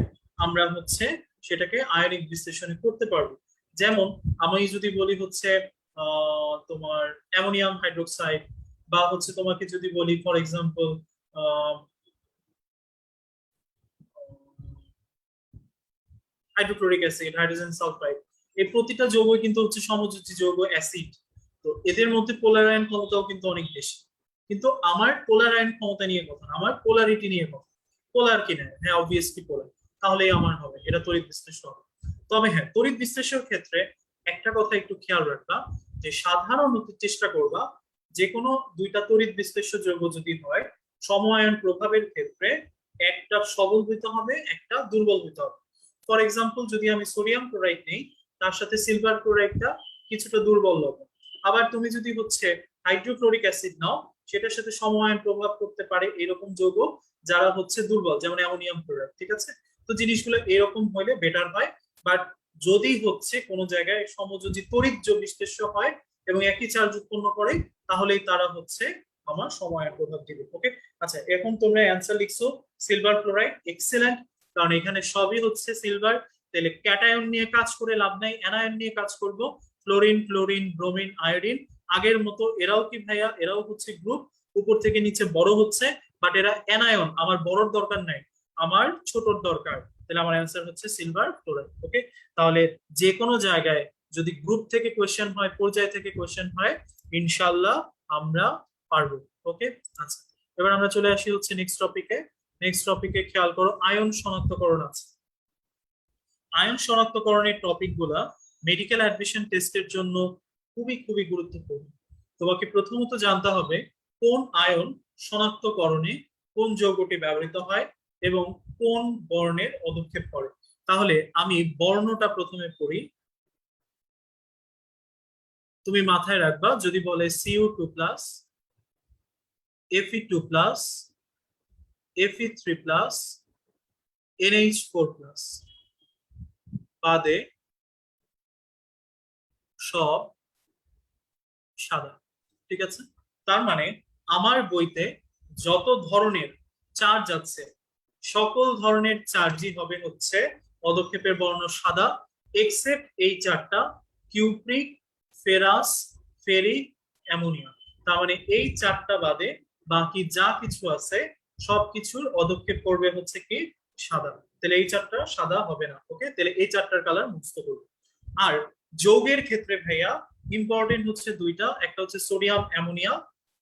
আমরা হচ্ছে সেটাকে আয়নিক বিশ্লেষণে করতে পারবো। যেমন আমি যদি বলি হচ্ছে তোমার অ্যামোনিয়াম হাইড্রোক্সাইড, বা হচ্ছে তোমাকে যদি বলি for example hydrochloric acid, hydrogen sulphide, এই প্রতিটা যৌগ কিন্তু হচ্ছে সমযোজী যৌগ অ্যাসিড। তো এদের মধ্যে পোলার আয়ন ক্ষমতাও কিন্তু অনেক বেশি। কিন্তু আমার পোলার আয়ন ক্ষমতা নিয়ে কথা, আমার পোলারিটি নিয়ে কথা। পোলার কিনা? হ্যাঁ অবভিয়াসলি পোলার, তাহলেই আমার হবে, এটা তড়িৎ বিশ্লেষ্য হবে। তবে হ্যাঁ, তড়িৎ বিশ্লেষণের ক্ষেত্রে একটা কথা একটু খেয়াল রাখবা, যে সাধারণত চেষ্টা করবা যে কোনো দুইটা তড়িৎ বিশ্লেষ্য যৌগ যদি হয়, সমায়ন প্রভাবের ক্ষেত্রে একটা সবল হইতে হবে, একটা দুর্বল হইতে হবে। ফর এক্সাম্পল যদি আমি সোডিয়াম ক্লোরাইড নেই, তার সাথে সিলভার ক্লোরাইডটা কিছুটা দুর্বল লবণ। আবার তুমি যদি হচ্ছে হাইড্রোক্লোরিক অ্যাসিড নাও, সেটার সাথে সময়ায়ন প্রভাব করতে পারে এরকম যৌগ যারা হচ্ছে দুর্বল, যেমন অ্যামোনিয়াম ক্লোরাইড, ঠিক আছে। তো জিনিসগুলো এরকম হলে বেটার হয়। বাট যদি হচ্ছে কোনো জায়গায় সমযোজী তড়িৎ বিশ্লেষ্য হয় এবং একই চার্জ উৎপন্ন করে, তাহলেই তারা হচ্ছে আমার সময়ের প্রভাব দিবে, ওকে। আচ্ছা, এখন তোমরা অ্যান্সার লিখছো সিলভার ক্লোরাইড, এক্সেলেন্ট, কারণ এখানে সবই হচ্ছে সিলভার। তাহলে ক্যাটায়ন নিয়ে কাজ করে লাভ নাই, অ্যানায়ন নিয়ে কাজ করব। ফ্লোরিন, ক্লোরিন, ব্রোমিন, আয়োডিন, আগের মতো এরাও কি ভাইয়া? এরাও হচ্ছে গ্রুপ, উপর থেকে নিচে বড় হচ্ছে, বাট এরা অ্যানায়ন, আমার বড়র দরকার নাই, আমার ছোটর দরকার। তাহলে আমার অ্যান্সার হচ্ছে সিলভার ক্লোরাইড, ওকে। তাহলে যে কোনো জায়গায় যদি গ্রুপ থেকে কোয়েশ্চেন হয়, পর্যায় থেকে কোয়েশ্চেন হয়, ইনশাল্লাহ আমরা পারবো, ওকে। আচ্ছা, এবার আমরা চলে আসি হচ্ছে নেক্সট টপিকে। নেক্সট টপিকে খেয়াল করো, আয়ন শনাক্তকরণ আছে। আয়ন শনাক্তকরণের টপিক গুলা মেডিকেল অ্যাডমিশন টেস্টের জন্য খুবই খুবই গুরুত্বপূর্ণ। তোমাকে প্রথমত জানতে হবে কোন আয়ন শনাক্তকরণে কোন যৌগটি ব্যবহৃত হয় এবং কোন বর্ণের পদক্ষেপ করে। তাহলে আমি বর্ণটা প্রথমে পড়ি, তুমি মাথায় রাখবা। যদি বলে Cu2+, Fe2+, Fe3+, NH4+, বাদে সব সাদা, ঠিক আছে। তার মানে আমার বইতে যত ধরনের চার্জ আছে, সকল ধরনের চার্জই হবে হচ্ছে পদক্ষেপের বর্ণ সাদা, এক্সেপ্ট এই চারটা, কিউপ্রিক, ফেরাস, ফেরিক, অ্যামোনিয়া। তার মানে এই চারটা বাদে বাকি যা কিছু আছে সবকিছুর পদক্ষেপ করবে হচ্ছে কি সাদা। তাহলে এই চারটা সাদা হবে না, ওকে। তাহলে এই চারটার কালার মুক্ত করবে। আর যৌগের ক্ষেত্রে ভাইয়া ইম্পর্টেন্ট হচ্ছে দুইটা, একটা হচ্ছে সোডিয়াম, অ্যামোনিয়া।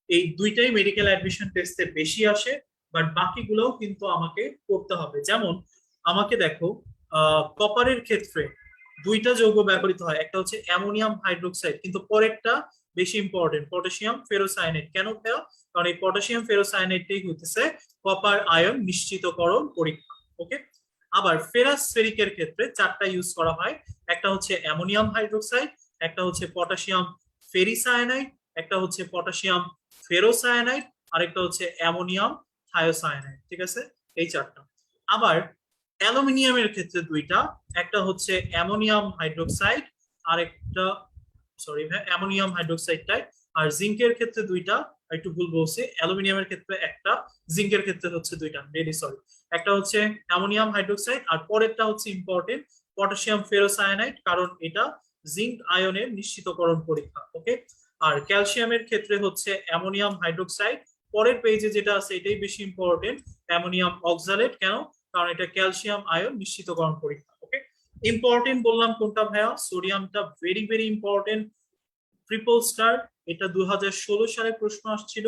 এই দুইটাই মেডিকেল অ্যাডমিশন টেস্টে বেশি আসে, বাট বাকিগুলোও কিন্তু আমাকে করতে হবে। যেমন আমাকে দেখো, কপারের ক্ষেত্রে দুইটা যৌগ ব্যবহৃত হয়, একটা হচ্ছে অ্যামোনিয়াম হাইড্রোক্সাইড, কিন্তু পরেরটা বেশি ইম্পর্টেন্ট, পটাশিয়াম ফেরোসায়ানাইড। কেন ভাইয়া? কারণ এই পটাশিয়াম ফেরোসায়ানাইডটাই হইতেছে কপার আয়ন নিশ্চিতকরণ পরীক্ষা। ওকে, আবার ফেরাস ফেরিকের ক্ষেত্রে চারটা ইউজ করা হয়। একটা হচ্ছে অ্যামোনিয়াম হাইড্রোক্সাইড, একটা হচ্ছে পটাশিয়াম ফেরিসায়ানাইড, একটা হচ্ছে পটাশিয়াম ফেরোসায়ানাইড, আরেকটা হচ্ছে অ্যামোনিয়াম থায়োসায়ানাইড। ঠিক আছে, এই চারটা। আবার অ্যালুমিনিয়ামের ক্ষেত্রে দুইটা, একটা হচ্ছে অ্যামোনিয়াম হাইড্রোক্সাইড, আরেকটা সরি ভাই অ্যামোনিয়াম হাইড্রোক্সাইডটাই। আর জিঙ্কের ক্ষেত্রে দুইটা, একটু ভুল বলছি, অ্যালুমিনিয়ামের ক্ষেত্রে একটা, জিঙ্কের ক্ষেত্রে হচ্ছে দুইটা, ভেরি সরি। একটা হচ্ছে অ্যামোনিয়াম হাইড্রোক্সাইড আর পরেরটা হচ্ছে ইম্পর্টেন্ট পটাশিয়াম ফেরোসায়ানাইড, কারণ এটা জিঙ্ক আয়নের নিশ্চিতকরণ পরীক্ষা। ওকে, আর ক্যালসিয়ামের ক্ষেত্রে হচ্ছে অ্যামোনিয়াম হাইড্রোক্সাইড, পরের পেজে যেটা আছে এটাই বেশি ইম্পর্টেন্ট, অ্যামোনিয়াম অক্সালেট। কেন? কারণ এটা ক্যালসিয়াম আয়ন নিশ্চিতকরণ পরীক্ষা। ওকে, ইম্পর্টেন্ট বললাম কোনটা ভাইয়া? সোডিয়ামটা very very important, triple star. এটা 2016 সালে প্রশ্ন আসছিল।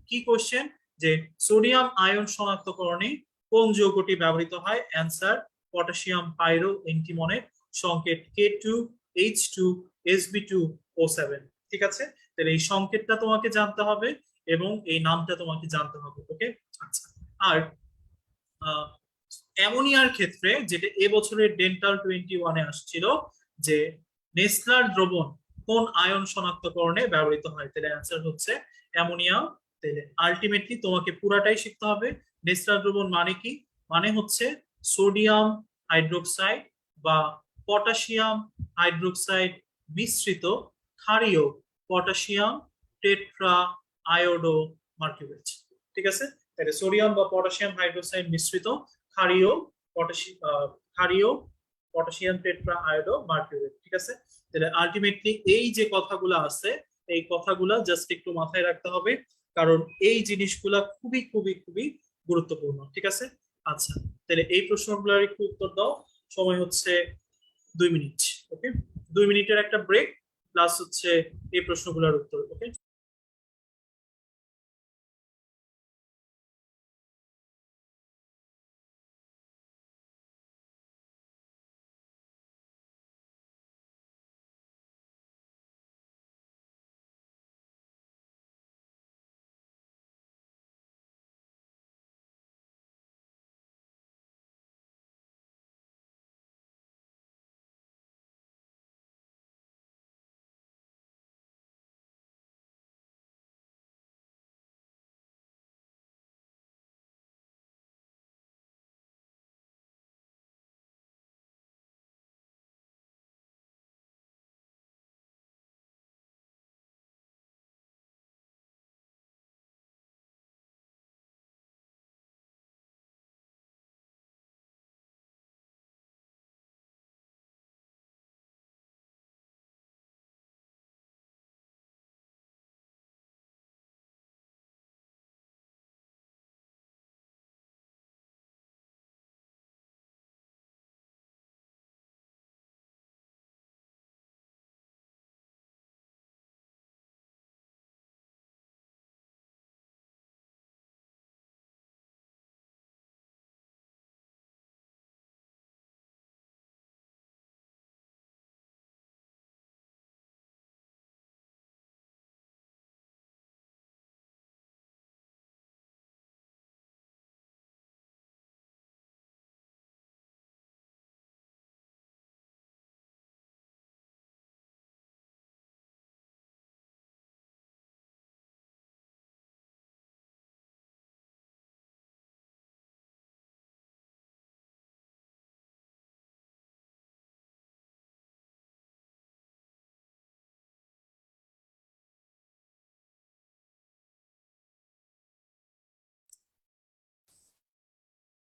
কি কোশ্চেন? যে সোডিয়াম আয়ন শনাক্তকরণে কোন যৌগটি ব্যবহৃত হয়? অ্যান্সার পটাশিয়াম পাইরো এন্টিমনের সংকেত K2H2SB2O7। ঠিক আছে, তাহলে এই সংকেতটা তোমাকে জানতে হবে এবং এই নামটা তোমাকে জানতে হবে। ওকে, আচ্ছা। আর অ্যামোনিয়ার ক্ষেত্রে যেটা এবছরের ডেন্টাল 21-এ আসছিল, যে নেসলার দ্রবণ কোন আয়ন শনাক্তকরণে ব্যবহৃত হয়? তাহলে অ্যান্সার হচ্ছে অ্যামোনিয়া। তাহলে আলটিমেটলি তোমাকে পুরাটাই শিখতে হবে। নেসলার দ্রবণ মানে কি? মানে হচ্ছে সোডিয়াম হাইড্রোক্সাইড বা পটাশিয়াম হাইড্রোক্সাইড মিশ্রিত ক্ষারীয় পটাশিয়াম টেট্রা আয়োডো মার্কিউরেট। ঠিক আছে, তাহলে সোডিয়াম বা পটাশিয়াম হাইড্রোক্সাইড মিশ্রিত ক্ষারীয় ক্ষারীয় পটাশিয়াম টেট্রা আয়োডো মার্কিউরেট। ঠিক আছে, তাহলে আলটিমেটলি এই যে কথাগুলো আছে এই কথাগুলা জাস্ট একটু মাথায় রাখতে হবে, কারণ এই জিনিসগুলা খুবই খুবই খুবই গুরুত্বপূর্ণ। ঠিক আছে, আচ্ছা, তাহলে এই প্রশ্নগুলোর একটু উত্তর দাও। সময় হচ্ছে 2 মিনিট। ওকে, 2 মিনিটের একটা ব্রেক, প্লাস হচ্ছে এই প্রশ্নগুলোর উত্তর। ওকে,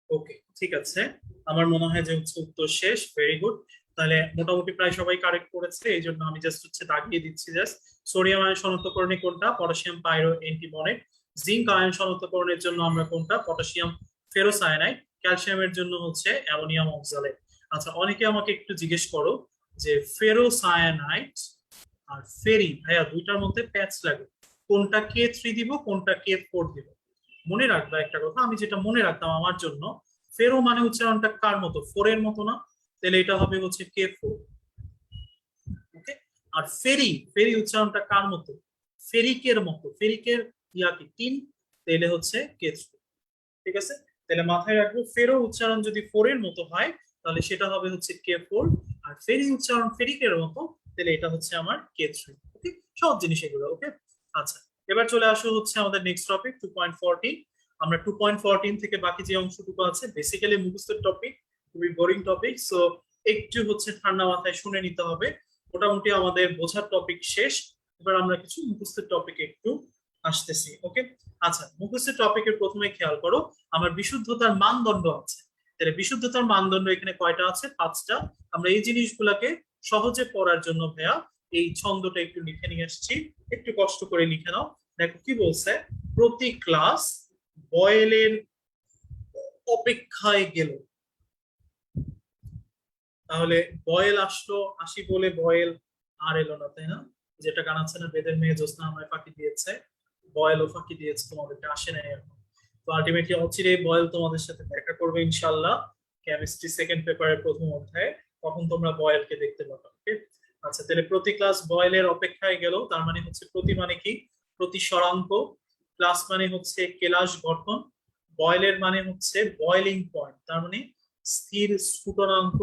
ওকে, ঠিক আছে। আমার মনে হয় যে হচ্ছে উত্তর শেষ, ভেরি গুড। তাহলে মোটামুটি প্রায় সবাই কারেক্ট করেছে, এই জন্য আমি জাস্ট হচ্ছে দাগিয়ে দিচ্ছি জাস্ট। সোডিয়াম আয়ন শনাক্তকরণে কোনটা? পটাশিয়াম পাইরো এন্টিমনেট। জিঙ্ক আয়ন শনাক্তকরণের জন্য আমরা কোনটা? Potassium ferrocyanide. ক্যালসিয়ামের জন্য হচ্ছে অ্যামোনিয়াম অক্সালেট। আচ্ছা, অনেকে আমাকে একটু জিজ্ঞেস করো যে ফেরোসায়ানাইড আর ফেরি ভাইয়া দুইটার মধ্যে প্যাচ লাগে, কোনটা K3 দিব কোনটা K4 দিব? মনে রাখবা একটা কথা, আমি যেটা মনে রাখতাম আমার জন্য, ফেরো মানে উচ্চারণটা কার মতো? 4 এর মতো না? তাহলে এটা হবে হচ্ছে K4। ওকে, আর ফেরি, ফেরি উচ্চারণটা কার মতো? ফেরিকের মতো, ফেরিকের ইয়া কি টিন, তাহলে হচ্ছে কে3। ঠিক আছে, তাহলে মাথায় রাখবো ফেরো উচ্চারণ যদি ফোর এর মতো হয় তাহলে সেটা হবে হচ্ছে কে4, আর ফেরি উচ্চারণ ফেরিকের মতো তাহলে এটা হচ্ছে আমার কে3। ওকে, সব জিনিস এগুলো। ওকে, আচ্ছা, এবার চলে আসো হচ্ছে আমাদের নেক্সট টপিক 2.14। আমরা 2.14 থেকে বাকি যে অংশটুকু আছে বেসিক্যালি মুখস্থের টপিক, খুবই বোরিং টপিক, সো একটু হচ্ছে ঠান্ডা মাথায় শুনে নিতে হবে। মোটামুটি আমাদের বোঝার টপিক শেষ, এবার আমরা কিছু মুখস্থের টপিক একটু আসতেছি। ওকে, আচ্ছা, মুখস্থের টপিকের প্রথমে খেয়াল করো আমার বিশুদ্ধতার মানদণ্ড আছে। তাহলে বিশুদ্ধতার মানদণ্ড এখানে কয়টা আছে? 5টা। আমরা এই জিনিসগুলোকে সহজে পড়ার জন্য ভাইয়া এই ছন্দটা একটু লিখে নিয়ে আসছি, একটু কষ্ট করে লিখে নাও। দেখো কি বলছে, প্রতি ক্লাস বয়েলের অপেক্ষায় গেল। তাহলে বয়েল আসলো, আসি বলে বয়েল আর এলো না, তাই না? যেটা গান আছে না, বেদের মেয়ে জ্যোৎস্না আমায় ফাঁকি দিয়েছে, বয়েলও ফাঁকি দিয়েছে, তোমাদেরকে আসে নাই এখন। তো আলটিমেটলি অচিরেই বয়েল তোমাদের সাথে দেখা করবে ইনশাল্লাহ, কেমিস্ট্রি সেকেন্ড পেপারের প্রথম অধ্যায়ে, তখন তোমরা বয়েলকে দেখতে পাবে। ওকে, আচ্ছা, তাহলে প্রতি ক্লাস বয়েলের অপেক্ষায় গেল, তার মানে হচ্ছে প্রতি মানে কি? প্রতি স্বরাঙ্ক, ক্লাস মানে হচ্ছে কেলাস গঠন, বয়েলের মানে হচ্ছে বয়েলিং পয়েন্ট, তার মানে স্থির স্ফুটনাঙ্ক,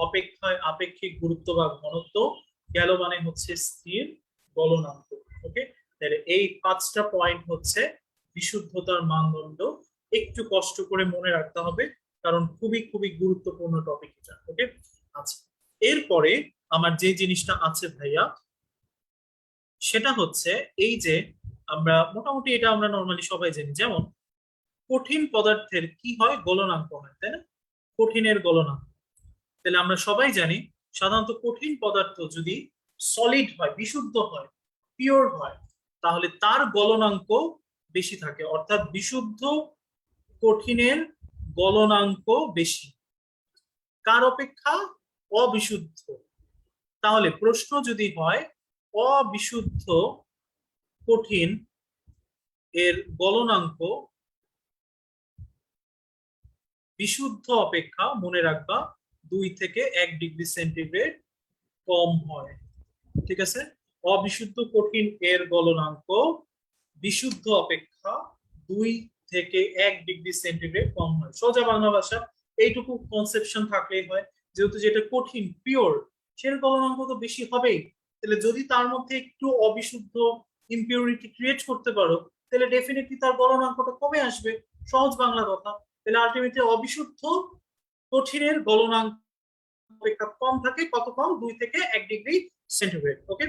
অপেক্ষায় আপেক্ষিক গুরুত্ব বা ঘনত্ব, গেল মানে হচ্ছে স্থির গলনাঙ্ক। ওকে, তাহলে এই 5টা পয়েন্ট হচ্ছে বিশুদ্ধতার মানদণ্ড। একটু কষ্ট করে মনে রাখতে হবে কারণ খুবই খুবই গুরুত্বপূর্ণ টপিক এটা। ওকে, আচ্ছা, এরপরে আমার যে জিনিসটা আছে ভাইয়া সেটা হচ্ছে এই যে আমরা মোটামুটি এটা আমরা নর্মালি সবাই জানি, যেমন কঠিন পদার্থের কি হয়? গলনাঙ্ক হয়, তাই না? কঠিনের গলনাঙ্ক। তাহলে আমরা সবাই জানি সাধারণত কঠিন পদার্থ যদি সলিড হয়, বিশুদ্ধ হয়, পিওর হয়, তাহলে তার গলনাঙ্ক বেশি থাকে, অর্থাৎ বিশুদ্ধ কঠিনের গলনাঙ্ক বেশি কার অপেক্ষা? অবিশুদ্ধ। তাহলে প্রশ্ন যদি হয় অবিশুদ্ধ কঠিন এর গলনাঙ্ক বিশুদ্ধ অপেক্ষা, মনে রাখবা, 2 থেকে 1 ডিগ্রি সেন্টিগ্রেড কম হয়। ঠিক আছে, অবিশুদ্ধ কঠিন এর গলনাঙ্ক বিশুদ্ধ অপেক্ষা 2 থেকে 1 ডিগ্রি সেন্টিগ্রেড কম হয়। সোজা বাংলা ভাষা এইটুকু কনসেপশন থাকলেই হয়, যেহেতু যেটা কঠিন পিওর সের গলনাঙ্ক তো বেশি হবেই। তাহলে যদি তার মধ্যে একটু অবিশুদ্ধ ইম্পিউরিটি ক্রিয়েট করতে পারো তাহলে ডেফিনেটলি তার গলনাঙ্কটা কমে আসবে, সহজ বাংলা কথা। তাহলে আলটিমেটলি অবিশুদ্ধ কঠিনের গলনাঙ্ক অপেক্ষা কম থাকে, কত কম? 2 থেকে 1 ডিগ্রি সেন্টিগ্রেড। ওকে,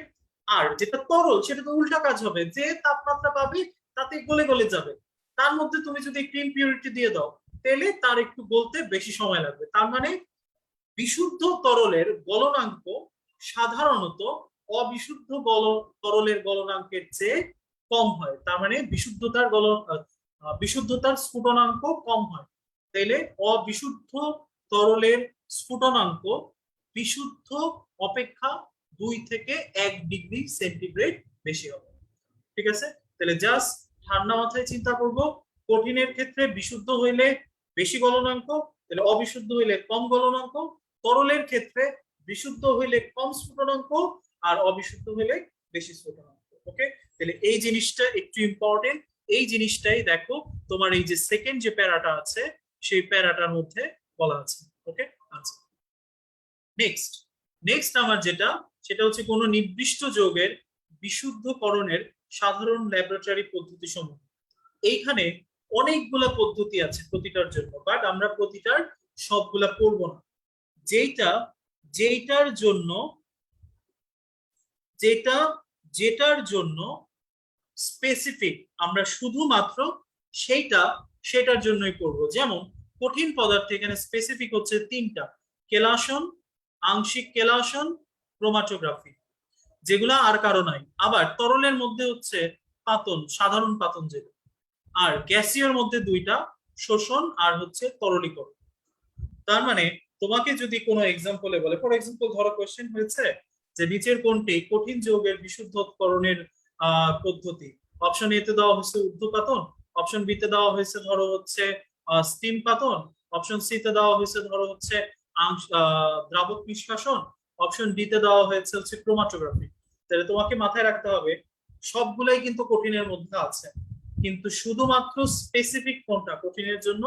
আর যেটা তরল সেটা তো উল্টা কাজ হবে, যে তাপমাত্রা পাবে তাতে গলে গলে যাবে। তার মধ্যে তুমি যদি একটু ইম্পিউরিটি দিয়ে দাও তাহলে তার একটু গলতে বেশি সময় লাগবে। তার মানে বিশুদ্ধ তরলের গলনাঙ্ক সাধারণত অবিশুদ্ধ তরলের গলনাঙ্কের চেয়ে কম হয়। তার মানে বিশুদ্ধতার স্ফুটনাঙ্ক কম হয়। তাইলে অবিশুদ্ধ তরলের স্ফুটনাঙ্ক বিশুদ্ধ অপেক্ষা 2 থেকে 1 ডিগ্রি সেন্টিগ্রেড বেশি হবে। ঠিক আছে, তাহলে জাস্ট ঠান্ডা মাথায় চিন্তা করব, কঠিনের ক্ষেত্রে বিশুদ্ধ হইলে বেশি গলনাঙ্ক, তাহলে অবিশুদ্ধ হইলে কম গলনাঙ্ক, তরলের ক্ষেত্রে বিশুদ্ধ হইলে কম স্ফুটনাঙ্ক আর অবিশুদ্ধ হইলে বেশি স্ফুটনাঙ্ক। ওকে, তাহলে এই জিনিসটা একটু ইম্পর্টেন্ট। এই জিনিসটাই দেখো তোমার এই যে সেকেন্ড যে প্যারাটা আছে সেই প্যারাটার মধ্যে বলা আছে। ওকে, আচ্ছা, নেক্সট নেক্সট আমার যেটা সেটা হচ্ছে কোন নির্দিষ্ট যৌগের বিশুদ্ধকরণের সাধারণ ল্যাবরেটরি পদ্ধতি সমূহ। এইখানে অনেকগুলা পদ্ধতি আছে প্রতিটার জন্য, বাট আমরা প্রতিটার সবগুলা পড়বো না। যেটা যেটার জন্য যেটা যেটার জন্য স্পেসিফিক আমরা শুধুমাত্র সেটার জন্যই পড়বো। যেমন কঠিন পদার্থ এখানে স্পেসিফিক হচ্ছে 3টা: কেলাসন, আংশিক কেলাসন, ক্রোমাটোগ্রাফি, যেগুলা আর কারো নাই। আবার তরলের মধ্যে হচ্ছে পাতন, সাধারণ পাতন যেটা, আর গ্যাসীয়র মধ্যে 2টা: শোষণ আর হচ্ছে তরলীকরণ। তার মানে তোমাকে যদি কোনো এক্সাম্পলে বলে, ফর এক্সাম্পল ধরো কোয়েশ্চেন হয়েছে যে নিচের কোনটি কঠিন যৌগের বিশুদ্ধকরণের পদ্ধতি? অপশন এ তে দেওয়া হয়েছে ঊর্ধ্বপাতন, অপশন বি তে দেওয়া হয়েছে ধরো হচ্ছে স্টিম পাতন, অপশন সি তে দেওয়া হয়েছে ধরো হচ্ছে দ্রাবক নিষ্কাশন, অপশন ডি তে দেওয়া হয়েছে হচ্ছে ক্রোমাটোগ্রাফি। তাহলে তোমাকে মাথায় রাখতে হবে সবগুলাই কিন্তু কঠিনের মধ্যে আছে, কিন্তু শুধুমাত্র স্পেসিফিক কোনটা কঠিনের জন্য,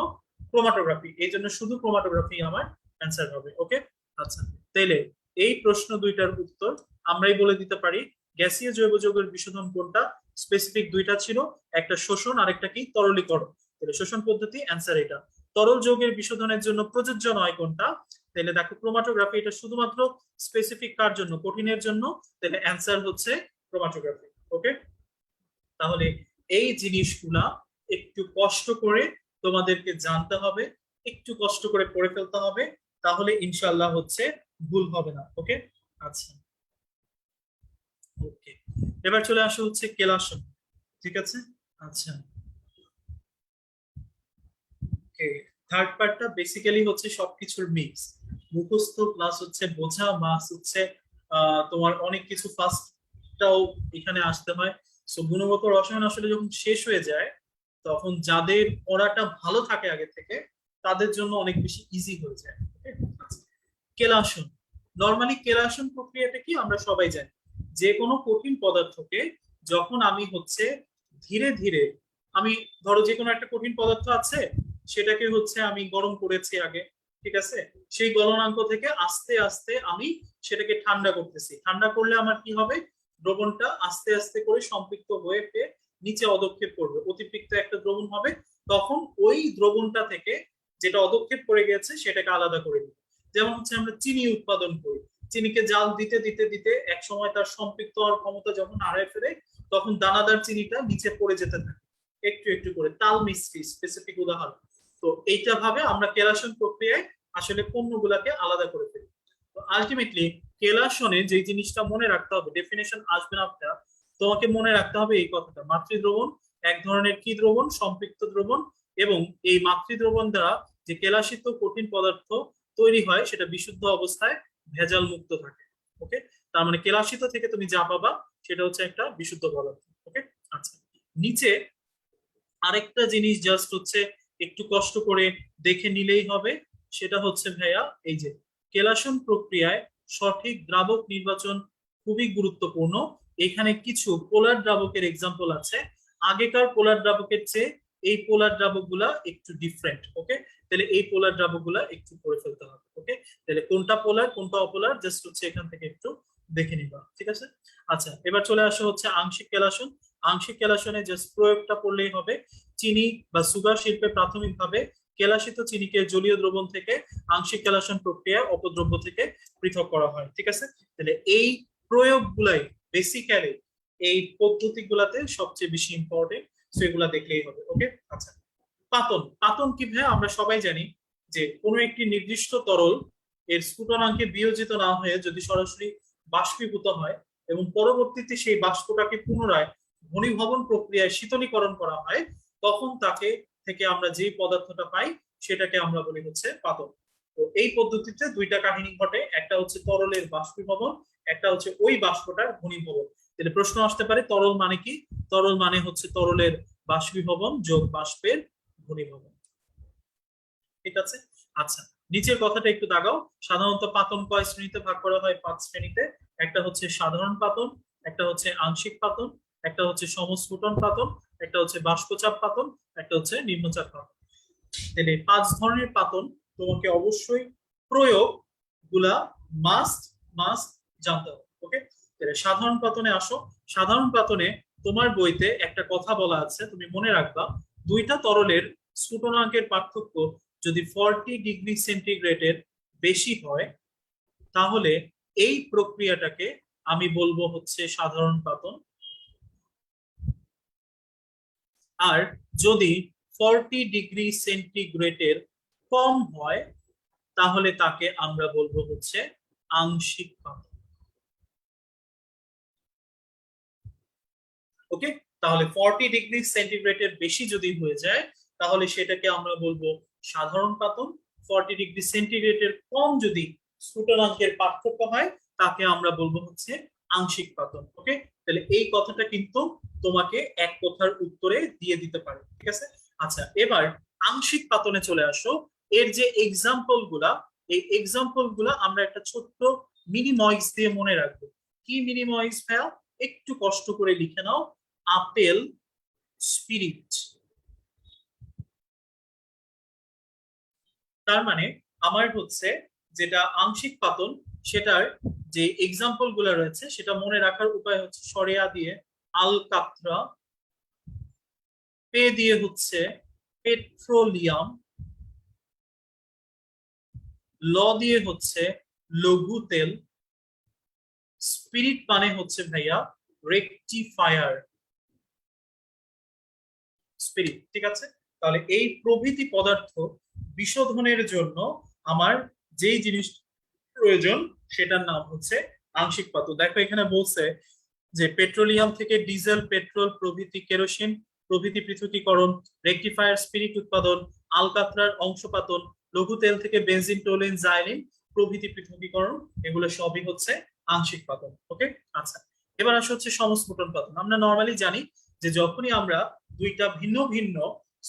ক্রোমাটোগ্রাফি, এই জন্য শুধু ক্রোমাটোগ্রাফি আমার অ্যান্সার হবে। ওকে, আচ্ছা, তাহলে এই প্রশ্ন দুইটার উত্তর আমরাই বলে দিতে পারি। গ্যাসীয় জৈব যৌগের বিশোধন কোনটা? স্পেসিফিক দুইটা ছিল, একটা শোষণ আর একটা কি তরলীকরণ। তাহলে শোষণ পদ্ধতি, অ্যান্সার এটা। তরল যৌগের বিশোধনের জন্য প্রযোজ্য নয় কোনটা? তাহলে দেখো ক্রোমাটোগ্রাফি, এটা শুধুমাত্র স্পেসিফিক কার জন্য, কঠিনের জন্য, তাহলে অ্যান্সার হচ্ছে ক্রোমাটোগ্রাফি। ওকে, তাহলে এই জিনিসগুলা একটু কষ্ট করে তোমাদেরকে জানতে হবে, একটু কষ্ট করে পড়ে ফেলতে হবে, তাহলে ইনশাল্লাহ হচ্ছে ভুল হবে না। ওকে, আচ্ছা, ওকে, এবার চলে আসো হচ্ছে কেলাসন। ঠিক আছে, আচ্ছা, ওকে, থার্ড পার্টটা বেসিক্যালি হচ্ছে সবকিছুর মিক্স, মুখস্থ প্লাস হচ্ছে বোঝা মাস হচ্ছে তোমার অনেক কিছু ফার্স্টটাও এখানে আসতে হয়। সো গুণগত রসায়ন আসলে যখন শেষ হয়ে যায়, তখন যাদের পড়াটা ভালো থাকে আগে থেকে, তাদের জন্য অনেক বেশি ইজি হয়ে যায়। Okay? আচ্ছা, কেলাসন। নর্মালি কেলাসন প্রক্রিয়াটা কি আমরা সবাই জানি, যে কোনো কঠিন পদার্থকে যখন আমি হচ্ছে ধীরে ধীরে, আমি ধরো যে কোনো একটা কঠিন পদার্থ আছে, সেটাকে হচ্ছে আমি গরম করেছি আগে, ঠিক আছে, সেই গলনাঙ্ক থেকে আস্তে আস্তে আমি সেটাকে ঠান্ডা করতেছি। ঠান্ডা করলে আমার কি হবে, দ্রবণটা আস্তে আস্তে করে সম্পৃক্ত হয়ে নিচে অধক্ষেপ করবে, অতিপৃক্ত একটা দ্রবণ হবে। তখন ওই দ্রবণটা থেকে যেটা অধক্ষেপ করে গেছে সেটাকে আলাদা করে দিবে। যেমন হচ্ছে আমরা চিনি উৎপাদন করি, চিনিকে জাল দিতে দিতে দিতে এক সময় তার সম্পৃক্ত হওয়ার ক্ষমতা যখন হারায় ফেলে, তখন দানাদার চিনিটা নিচে পড়ে যেতে থাকে একটু একটু করে। তাল মিস্ত্রি স্পেসিফিক উদাহরণ। তো এইটা ভাবে আমরা কেলাসন প্রক্রিয়ায় আসলে পণ্যগুলাকে আলাদা করে ফেলি। তো আলটিমেটলি কেলাসনে যে জিনিসটা মনে রাখতে হবে, ডেফিনেশন আসবে না আপনার, তোমাকে মনে রাখতে হবে এই কথাটা, মাতৃদ্রবণ এক ধরনের কি দ্রবণ, সম্পৃক্ত দ্রবণ, এবং এই মাতৃদ্রবণ দ্বারা যে কেলাসিত কঠিন পদার্থ তৈরি হয় সেটা বিশুদ্ধ অবস্থায় ভেজাল মুক্ত থাকে। ওকে, তার মানে কেলাসিত থেকে তুমি যা পাবা সেটা হচ্ছে একটা বিশুদ্ধ পদার্থ। ওকে, আচ্ছা, নিচে আরেকটা জিনিস জাস্ট হচ্ছে একটু কষ্ট করে দেখে নিলেই হবে, সেটা হচ্ছে ভাইয়া এই যে কেলাসন প্রক্রিয়ায় সঠিক দ্রাবক নির্বাচন খুবই গুরুত্বপূর্ণ। এখানে কিছু পোলার দ্রাবকের এক্সাম্পল আছে, আগেকার পোলার দ্রাবকের চেয়ে এই পোলার দ্রাবক গুলা একটু ডিফারেন্ট। ওকে, তাহলে এই পোলার দ্রাবক গুলা একটু করে ফেলতে হবে। ওকে, তাহলে কোনটা পোলার কোনটা অপোলার জাস্ট হচ্ছে এখান থেকে একটু দেখে নিবা, ঠিক আছে। আচ্ছা, এবার চলে আসা হচ্ছে আংশিক কেলাসন। আংশিক কেলাসনে জাস্ট প্রয়োগটা পড়লেই হবে। চিনি বা সুগার শিল্পে প্রাথমিকভাবে কেলাসিত চিনিকে জলীয় দ্রবণ থেকে আংশিক কেলাসন প্রক্রিয়ায় অপদ্রব্য থেকে পৃথক করা হয়। ঠিক আছে, তাহলে এই প্রয়োগগুলাই বেসিক্যালি এই পদ্ধতিগুলাতে সবচেয়ে বেশি ইম্পর্টেন্ট, সেগুলা দেখলেই হবে। ওকে, আচ্ছা, পাতন। পাতন কি ভাই? আমরা সবাই জানি যে কোনো একটি নির্দিষ্ট তরল এর স্ফুটনাঙ্কে বিয়োজিত না হয়ে যদি সরাসরি বাষ্পীভূত হয় এবং পরবর্তীতে সেই বাষ্পটাকে পুনরায় ঘনীভবন প্রক্রিয়ায় শীতলীকরণ করা হয়, তখন তাকে থেকে আমরা যে পদার্থটা পাই সেটাকে আমরা বলি হচ্ছে পাতন। তো এই পদ্ধতিতে দুইটা কাহিনী ঘটে, একটা হচ্ছে তরলের বাষ্পীভবন, একটা হচ্ছে ওই বাষ্পটার ঘনীভবন। তাহলে প্রশ্ন আসতে পারে তরল মানে কি? তরল মানে হচ্ছে তরলের বাষ্পীভবন যোগ বাষ্পের ঘনীভবন। ঠিক আছে, আচ্ছা, নিচের কথাটা একটু দাগাও। সাধারণত পাতন কয় শ্রেণীতে ভাগ করা হয়? 5 শ্রেণীতে। একটা হচ্ছে সাধারণ পাতন, একটা হচ্ছে আংশিক পাতন, একটা হচ্ছে সমস্ফুটন পাতন, একটা হচ্ছে বাষ্পচাপ পাতন, একটা হচ্ছে নিম্নচাপ পাতন। তাহলে 5 ধরনের পাতন তোমাকে অবশ্যই প্রয়োগ গুলা মাস্ট মাস্ট জানতে হবে। ওকে, তাহলে সাধারণ পাতনে আসো। সাধারণ পাতনে তোমার বইতে একটা কথা বলা আছে, তুমি মনে রাখবা, দুইটা তরলের স্ফুটনাঙ্কের পার্থক্য যদি 40 ডিগ্রি সেন্টিগ্রেডের বেশি হয়, তাহলে এই প্রক্রিয়াটাকে আমি বলবো হচ্ছে সাধারণ পাতন। আর যদি 40 ডিগ্রি সেন্টিগ্রেডের কম হয়, তাহলে তাকে আমরা বলবো হচ্ছে আংশিক পাতন। ওকে, তাহলে 40 ডিগ্রি সেন্টিগ্রেডের বেশি যদি হয়ে যায়, তাহলে সেটাকে আমরা বলবো সাধারণ পাতন। 40 ডিগ্রি সেন্টিগ্রেডের কম যদি স্ফুটনাঙ্কের পার্থক্য হয়, তাকে আমরা বলবো হচ্ছে আংশিক পাতন। ওকে, তাহলে এই কথাটা কিন্তু তোমাকে এক কথার উত্তরে দিয়ে দিতে পারে। ঠিক আছে, আচ্ছা, এবার আংশিক পাতনে চলে আসো। এর যে এক্সাম্পল গুলা, এই এক্সাম্পল গুলা আমরা একটা ছোট্ট মিনি নয়েজ দিয়ে মনে রাখবো। কি মিনিমাইজ ভাইয়া? একটু কষ্ট করে লিখে নাও, আপেল স্পিরিট। তার মানে আমার হচ্ছে যেটা আংশিক পাতন, সেটার যে এক্সাম্পল গুলো রয়েছে সেটা মনে রাখার উপায় হচ্ছে সরেয়া দিয়ে আল কাতরা, পে দিয়ে হচ্ছে পেট্রোলিয়াম, ল দিয়ে হচ্ছে লঘু তেল, স্পিরিট মানে হচ্ছে ভাইয়া রেকটিফায়ার স্পিরিট। ঠিক আছে, তাহলে এই প্রভৃতি পদার্থ বিশোধনের জন্য আমার যেই জিনিস প্রয়োজন সেটার নাম হচ্ছে আংশিক পাতন। দেখো এখানে বলছে যে পেট্রোলিয়াম থেকে ডিজেল, পেট্রোল প্রভৃতি, কেরোসিন প্রভৃতি পৃথকীকরণ, রেকটিফায়ার স্পিরিট উৎপাদন, আলকাতরার অংশপাতন, লঘু তেল থেকে বেনজিন, টোলিন, জাইলিন প্রভৃতি পৃথকীকরণ, এগুলো সবই হচ্ছে আংশিক পাতন। ওকে, আচ্ছা এবার আসা হচ্ছে সমস্ফুটন পাতন। আমরা নর্মালি জানি যে যখনই আমরা দুইটা ভিন্ন ভিন্ন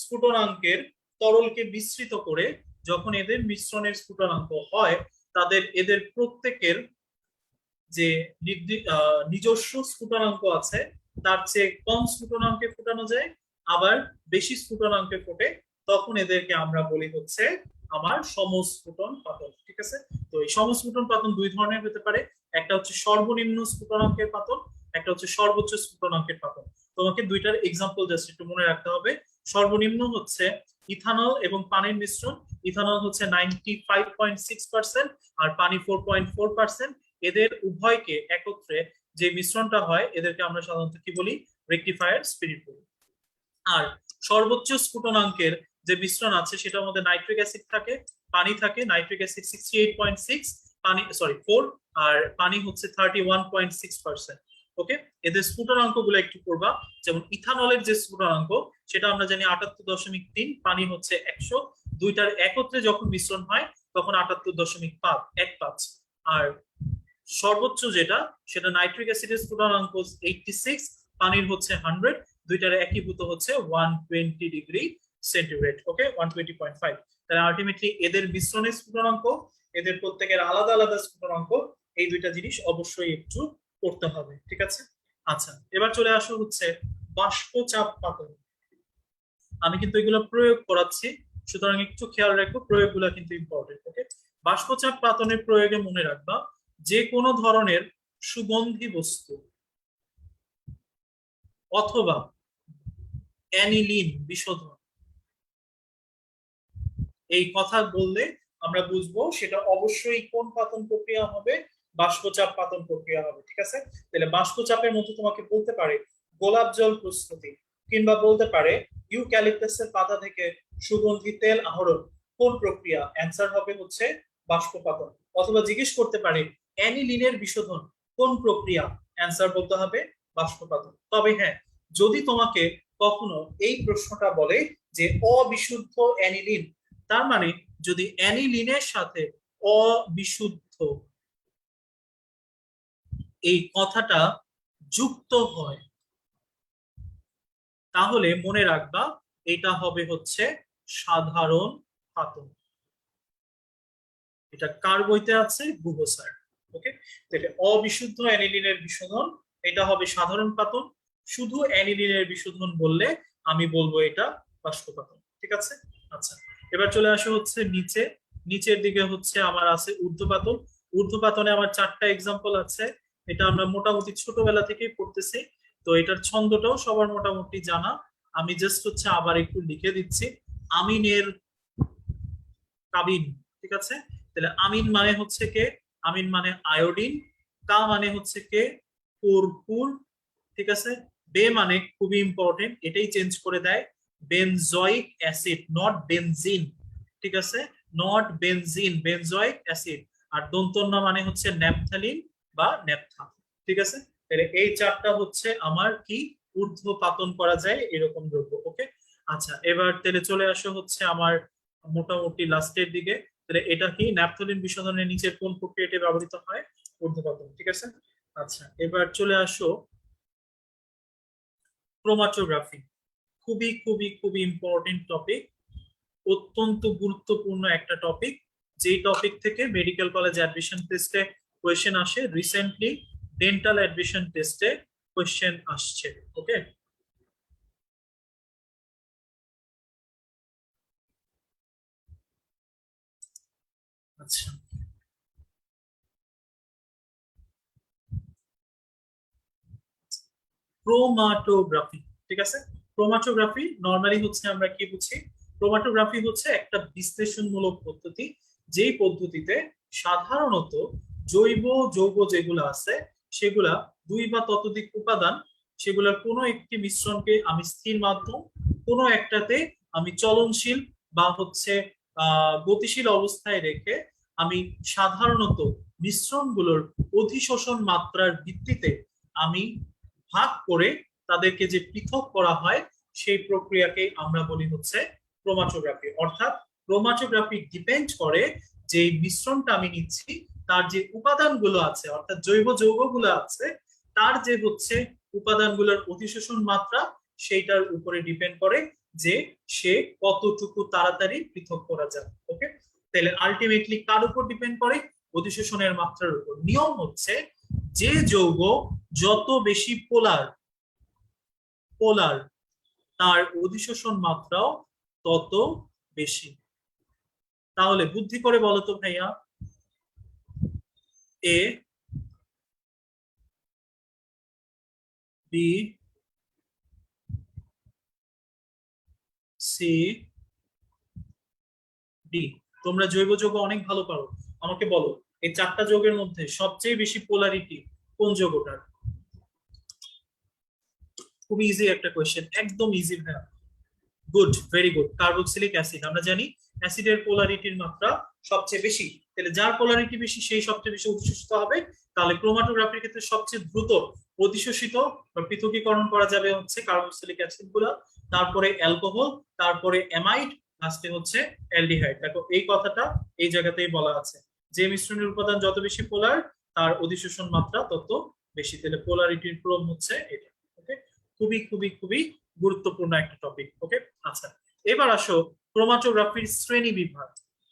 স্ফুটনাঙ্কের তরলকে মিশ্রিত করে যখন এদের মিশ্রণের স্ফুটনাঙ্ক হয়, এদের প্রত্যেকের যে নিজস্ব স্ফুটনাঙ্ক আছে তার চেয়ে কম স্ফুটনাঙ্কে ফোটানো যায়, আবার বেশি স্ফুটনাঙ্কে ফোটে, তখন এদেরকে আমরা বলি হচ্ছে আমার সমস্ফুটন পাতন। ঠিক আছে, তো এই সমস্ফুটন পাতন দুই ধরনের হতে পারে, একটা হচ্ছে সর্বনিম্ন স্ফুটনাঙ্কের পাতন, একটা হচ্ছে সর্বোচ্চ স্ফুটনাঙ্কের পাতন। তোমাকে দুইটার এক্সাম্পল জাস্ট একটু মনে রাখতে হবে। সর্বনিম্ন হচ্ছে ইথানল এবং পানির মিশ্রণ, ইথানল হচ্ছে 95.6% আর পানি 4.4%। এদের উভয়কে একত্রে যে মিশ্রণটা হয় এদেরকে আমরা সাধারণত কি বলি? রেকটিফায়ার স্পিরিট বলি। আর সর্বোচ্চ স্ফুটনাঙ্কের যে মিশ্রণ আছে সেটার মধ্যে নাইট্রিক অ্যাসিড থাকে, পানি থাকে, নাইট্রিক অ্যাসিড 68.6, পানি 4, আর পানি হচ্ছে 31.6%। ওকে, এদের স্ফুটনাঙ্ক গুলো একটু করবা। যেমন ইথানলের যে স্ফুটনাঙ্ক সেটা আমরা জানি 78.3, পানি হচ্ছে 100, দুইটার একত্রে যখন মিশ্রণ হয় তখন 78.15। আর সর্বোচ্চ যেটা সেটা নাইট্রিক অ্যাসিডের স্ফুটনাঙ্ক 86, পানির হচ্ছে 100, দুইটার একীভূত হচ্ছে 120°C। ওকে, 120.5। তাহলে আলটিমেটলি এদের মিশ্রণের স্ফুটনাঙ্ক, এদের প্রত্যেকের আলাদা আলাদা স্ফুটনাঙ্ক, এই দুইটা জিনিস অবশ্যই একটু করতে হবে। ঠিক আছে, আচ্ছা এবার চলে আসো হচ্ছে বাষ্পচাপ পাতন। আমি কিন্তু এগুলো প্রয়োগ করাচ্ছি, সুতরাং একটু খেয়াল রাখবো, প্রয়োগগুলো কিন্তু ইম্পর্টেন্ট। ওকে, বাষ্পচাপ পাতনের প্রয়োগে মনে রাখবা যে কোনো ধরনের সুগন্ধি বস্তু অথবা অ্যানিলিন বিশোধন, এই কথা বললে আমরা বুঝবো সেটা অবশ্যই কোন পাতন প্রক্রিয়া হবে? বাষ্পচাপ পাতন প্রক্রিয়া হবে। ঠিক আছে, তাহলে বাষ্পচাপের মধ্যে তোমাকে বলতে পারে গোলাপ জল প্রস্তুতি, কিংবা বলতে পারে ইউক্যালিপটাসের পাতা থেকে সুগন্ধি তেল আহরণ, কোন প্রক্রিয়া? অ্যান্সার হবে হচ্ছে বাষ্পপাতন। অথবা জিজ্ঞেস করতে পারে অ্যানিলিনের বিশোধন কোন প্রক্রিয়া? অ্যান্সার বলতে হবে বাষ্পপাতন। তবে হ্যাঁ, যদি তোমাকে কখনো এই প্রশ্নটা বলে যে অবিশুদ্ধ অ্যানিলিন, তার মানে যদি অ্যানিলিনের সাথে অবিশুদ্ধ এই কথাটা যুক্ত হয় তাহলে মনে রাখবা এটা হবে হচ্ছে সাধারণ পাতন। এটা কার বইতে আছে? গুহ স্যার। ওকে, তাহলে অবিশুদ্ধ অ্যানিলিনের বিশোধন এটা হবে সাধারণ পাতন, শুধু অ্যানিলিনের বিশোধন বললে আমি বলবো এটা বাষ্পপাতন। ঠিক আছে, আচ্ছা এবার চলে আসো হচ্ছে নিচে, নিচের দিকে হচ্ছে আমার আছে ঊর্ধ্বপাতন। ঊর্ধ্বপাতনে আমার 4টা এক্সাম্পল আছে, এটা আমরা মোটামুটি ছোটবেলা থেকেই পড়তেছি, তো এটার ছন্দটাও সবার মোটামুটি জানা। আমি জাস্ট হচ্ছে আবার একটু লিখে দিচ্ছি। আমিনের কাবিন। ঠিক আছে, তাহলে আমিন মানে হচ্ছে কে? আমিন মানে আয়োডিন, কা মানে হচ্ছে কে? কর্পূর। ঠিক আছে, বে মানে খুবই ইম্পর্টেন্ট, এটাই চেঞ্জ করে দেয়, বেনজয়িক অ্যাসিড, নট বেনজিন। ঠিক আছে, নট বেনজিন, বেনজয়িক অ্যাসিড। আর দন্তন্য মানে হচ্ছে ন্যাপথালিন বা ন্যাপথা। ঠিক আছে, তাহলে এই 4টা হচ্ছে আমার কি ঊর্ধ্বপাতন করা যায় এরকম দ্রব্য। ওকে, আচ্ছা এবার তাহলে চলে আসো হচ্ছে আমার মোটামুটি লাস্টের দিকে। তাহলে এটা কি ন্যাপথলিন বিশোধনের নিচের কোন প্রক্রিয়াটি ব্যবহৃত হয়? ঊর্ধ্বপাতন। ঠিক আছে, আচ্ছা এবার চলে আসো ক্রোমাটোগ্রাফি। খুবই খুবই খুবই ইম্পর্টেন্ট টপিক, অত্যন্ত গুরুত্বপূর্ণ একটা টপিক, যেই টপিক থেকে মেডিকেল কলেজ অ্যাডমিশন টেস্টে কোয়েশ্চেন আসে। রিসেন্টলি ডেন্টাল অ্যাডমিশন টেস্টে কোয়েশ্চেন আসছে। ওকে, আচ্ছা, ক্রোমাটোগ্রাফি, ঠিক আছে। ক্রোমাটোগ্রাফি নর্মালি হচ্ছে আমরা কি বুঝি, ক্রোমাটোগ্রাফি হচ্ছে একটা বিশ্লেষণমূলক পদ্ধতি, যেই পদ্ধতিতে সাধারণত জৈব যৌগ যেগুলো আছে সেগুলা দুই বা ততোধিক উপাদান, সেগুলোর কোনো একটি মিশ্রণকে আমি স্থির মাধ্যম, কোনো একটাতে আমি চলনশীল বা হচ্ছে গতিশীল অবস্থায় রেখে আমি সাধারণত মিশ্রণগুলোর অধিশোষণ মাত্রার ভিত্তিতে আমি ভাগ করে তাদেরকে যে পৃথক করা হয় সেই প্রক্রিয়াকে আমরা বলি হচ্ছে ক্রোমাটোগ্রাফি। অর্থাৎ ক্রোমাটোগ্রাফি ডিপেন্ড করে যে মিশ্রণটা আমি নিচ্ছি তার যে উপাদানগুলো আছে, অর্থাৎ জৈব যৌগগুলো আছে, তার যে হচ্ছে উপাদানগুলোর অধিশোষণ মাত্রা, সেইটার উপরে ডিপেন্ড করে যে সে কতটুকু তাড়াতাড়ি পৃথক করা যায়। ওকে, তাহলে আলটিমেটলি কার উপর ডিপেন্ড করে, অধিশোষণের মাত্রার উপর। নিয়ম হচ্ছে যে যৌগ যত বেশি পোলার পোলার তার অধিশোষণ মাত্রাও তত বেশি। তাহলে বুদ্ধি করে বলো তো ভাইয়া, এ, বি, সি, ডি। তোমরা জৈব যৌগ অনেক ভালো পারো, আমাকে বলো এই চারটা যৌগের মধ্যে সবচেয়ে বেশি পোলারিটি কোন যৌগটার? খুব ইজি একটা কোয়েশ্চেন, একদম ইজি ভাইয়া। Good, very good, carboxylic acid. আমরা জানি অ্যাসিডের পোলারিটির মাত্রা সবচেয়ে বেশি, তাহলে যার পোলারিটি বেশি সেই সবচেয়ে বেশি অধিশোষিত হবে। তাহলে ক্রোমাটোগ্রাফির ক্ষেত্রে সবচেয়ে দ্রুত অধিশোষিত বা পৃথকীকরণ করা যাবে হচ্ছে কার্বক্সিলিক অ্যাসিড গুলা, তারপরে অ্যালকোহল, তারপরে অ্যামাইড, লাস্টে হচ্ছে অ্যালডিহাইড। দেখো এই কথাটা এই জায়গাতেই বলা আছে, যে মিশ্রণের উপাদান যত বেশি পোলার তার অধিশোষণ মাত্রা তত বেশি। তাহলে পোলারিটির ক্রম হচ্ছে এটা। ওকে, খুবই খুবই খুবই গুরুত্বপূর্ণ একটা টপিক। ওকে, আচ্ছা, এবার আসো ক্রোমাটোগ্রাফির শ্রেণী বিভাগ।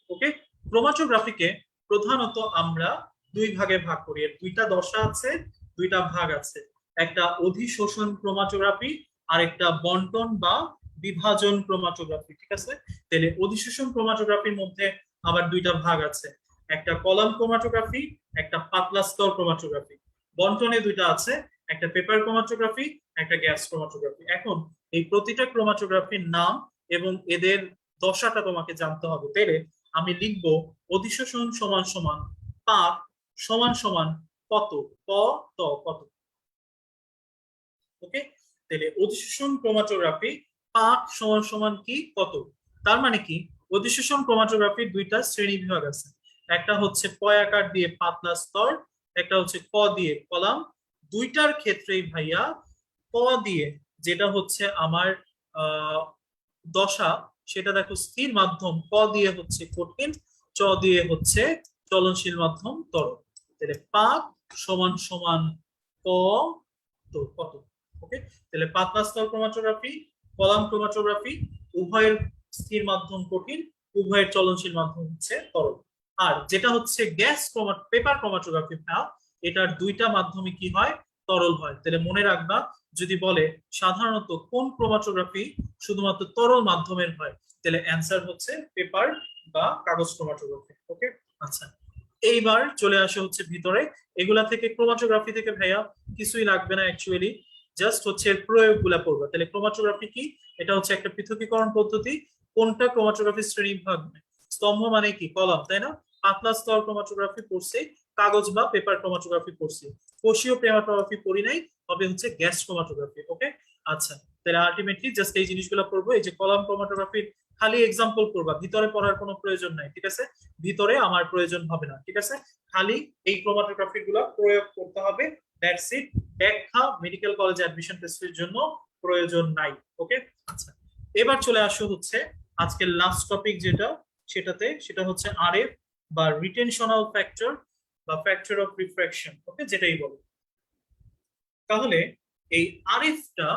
ওকে, ক্রোমাটোগ্রাফিকে প্রধানত আমরা দুই ভাগে ভাগ করি, এর দুইটা দশা আছে, দুইটা ভাগ আছে। একটা অধিশোষণ ক্রোমাটোগ্রাফি আর একটা বন্টন বা বিভাজন ক্রোমাটোগ্রাফি, ঠিক আছে। তাহলে অধিশোষণ ক্রোমাটোগ্রাফির মধ্যে আবার দুইটা ভাগ আছে, একটা কলাম ক্রোমাটোগ্রাফি, একটা পাতলা স্তর ক্রোমাটোগ্রাফি। বন্টনে দুইটা আছে, একটা পেপার ক্রোমাটোগ্রাফি, একটা গ্যাস ক্রোমাটোগ্রাফি। এখন এই প্রতিটা ক্রোমাটোগ্রাফির নাম এবং এদের দশাটা তোমাকে জানতে হবে। তাহলে আমি লিখবো অধিশোষণ সমান সমান পাক সমান সমান কত, ক, ত, কত। ওকে, তাহলে অধিশোষণ ক্রোমাটোগ্রাফি পাক সমান সমান কি, কত। তার মানে কি, অধিশোষণ ক্রোমাটোগ্রাফির দুইটা শ্রেণী বিভাগ আছে, একটা হচ্ছে পয়াকার দিয়ে পাতলা স্তর, একটা হচ্ছে ক দিয়ে কলাম। দুইটার ক্ষেত্রেই ভাইয়া ক দিয়ে যেটা হচ্ছে আমার আহ দশা, সেটা দেখো স্থির মাধ্যম, ক দিয়ে হচ্ছে কঠিন, চ দিয়ে হচ্ছে চলনশীল মাধ্যম তরল। তাহলে পাক সমান সমান ক, তো কত। ওকে, তাহলে পাতলা স্তর ক্রোমাটোগ্রাফি, কলাম ক্রোমাটোগ্রাফি, উভয়ের স্থির মাধ্যম কঠিন, উভয়ের চলনশীল মাধ্যম হচ্ছে তরল। আর যেটা হচ্ছে গ্যাস পেপার ক্রোমাটোগ্রাফি, এটার দুইটা মাধ্যমে কি হয়, তরল হয়। তাহলে মনে রাখবা, যদি বলে সাধারণত কোন ক্রোমাটোগ্রাফি শুধুমাত্র তরল মাধ্যমের হয়, তাহলে অ্যান্সার হচ্ছে পেপার বা কাগজ ক্রোমাটোগ্রাফি। ওকে, আচ্ছা, এইবার চলে আসে হচ্ছে ভিতরে। এগুলা থেকে ক্রোমাটোগ্রাফি থেকে ভাইয়া কিছুই লাগবে না অ্যাকচুয়ালি, জাস্ট হচ্ছে এর প্রয়োগ গুলা পড়বে। তাহলে ক্রোমাটোগ্রাফি কি, এটা হচ্ছে একটা পৃথকীকরণ পদ্ধতি। কোনটা ক্রোমাটোগ্রাফি শ্রেণী বিভাগ, স্তম্ভ মানে কি, কলাম, তাই না। পাতলা স্তর ক্রোমাটোগ্রাফি পড়ছে, কাগজ বা পেপার ক্রোমাটোগ্রাফি পড়ছে, কোষীয় ক্রোমাটোগ্রাফি পড়ি নাই, তবে হচ্ছে গ্যাস ক্রোমাটোগ্রাফি। ওকে, আচ্ছা, তাহলে আলটিমেটলি জাস্ট এই জিনিসগুলো পড়বো। এই যে কলাম ক্রোমাটোগ্রাফির খালি এক্সাম্পল পড়বা, ভিতরে পড়ার কোনো প্রয়োজন নাই, ঠিক আছে। ভিতরে আমার প্রয়োজন হবে না, ঠিক আছে। খালি এই ক্রোমাটোগ্রাফি গুলো প্রয়োগ করতে হবে, দ্যাটস ইট। ব্যাখ্যা মেডিকেল কলেজ অ্যাডমিশন টেস্টের জন্য প্রয়োজন নাই। ওকে, আচ্ছা, এবার চলে আসো হচ্ছে আজকের লাস্ট টপিক যেটা, সেটা হচ্ছে আরএফ বা রিটেনশনাল ফ্যাক্টর বা ফ্যাক্টর অফ রিফ্র্যাকশন। ওকে, যেটাই বলো। তাহলে এই আরএফটা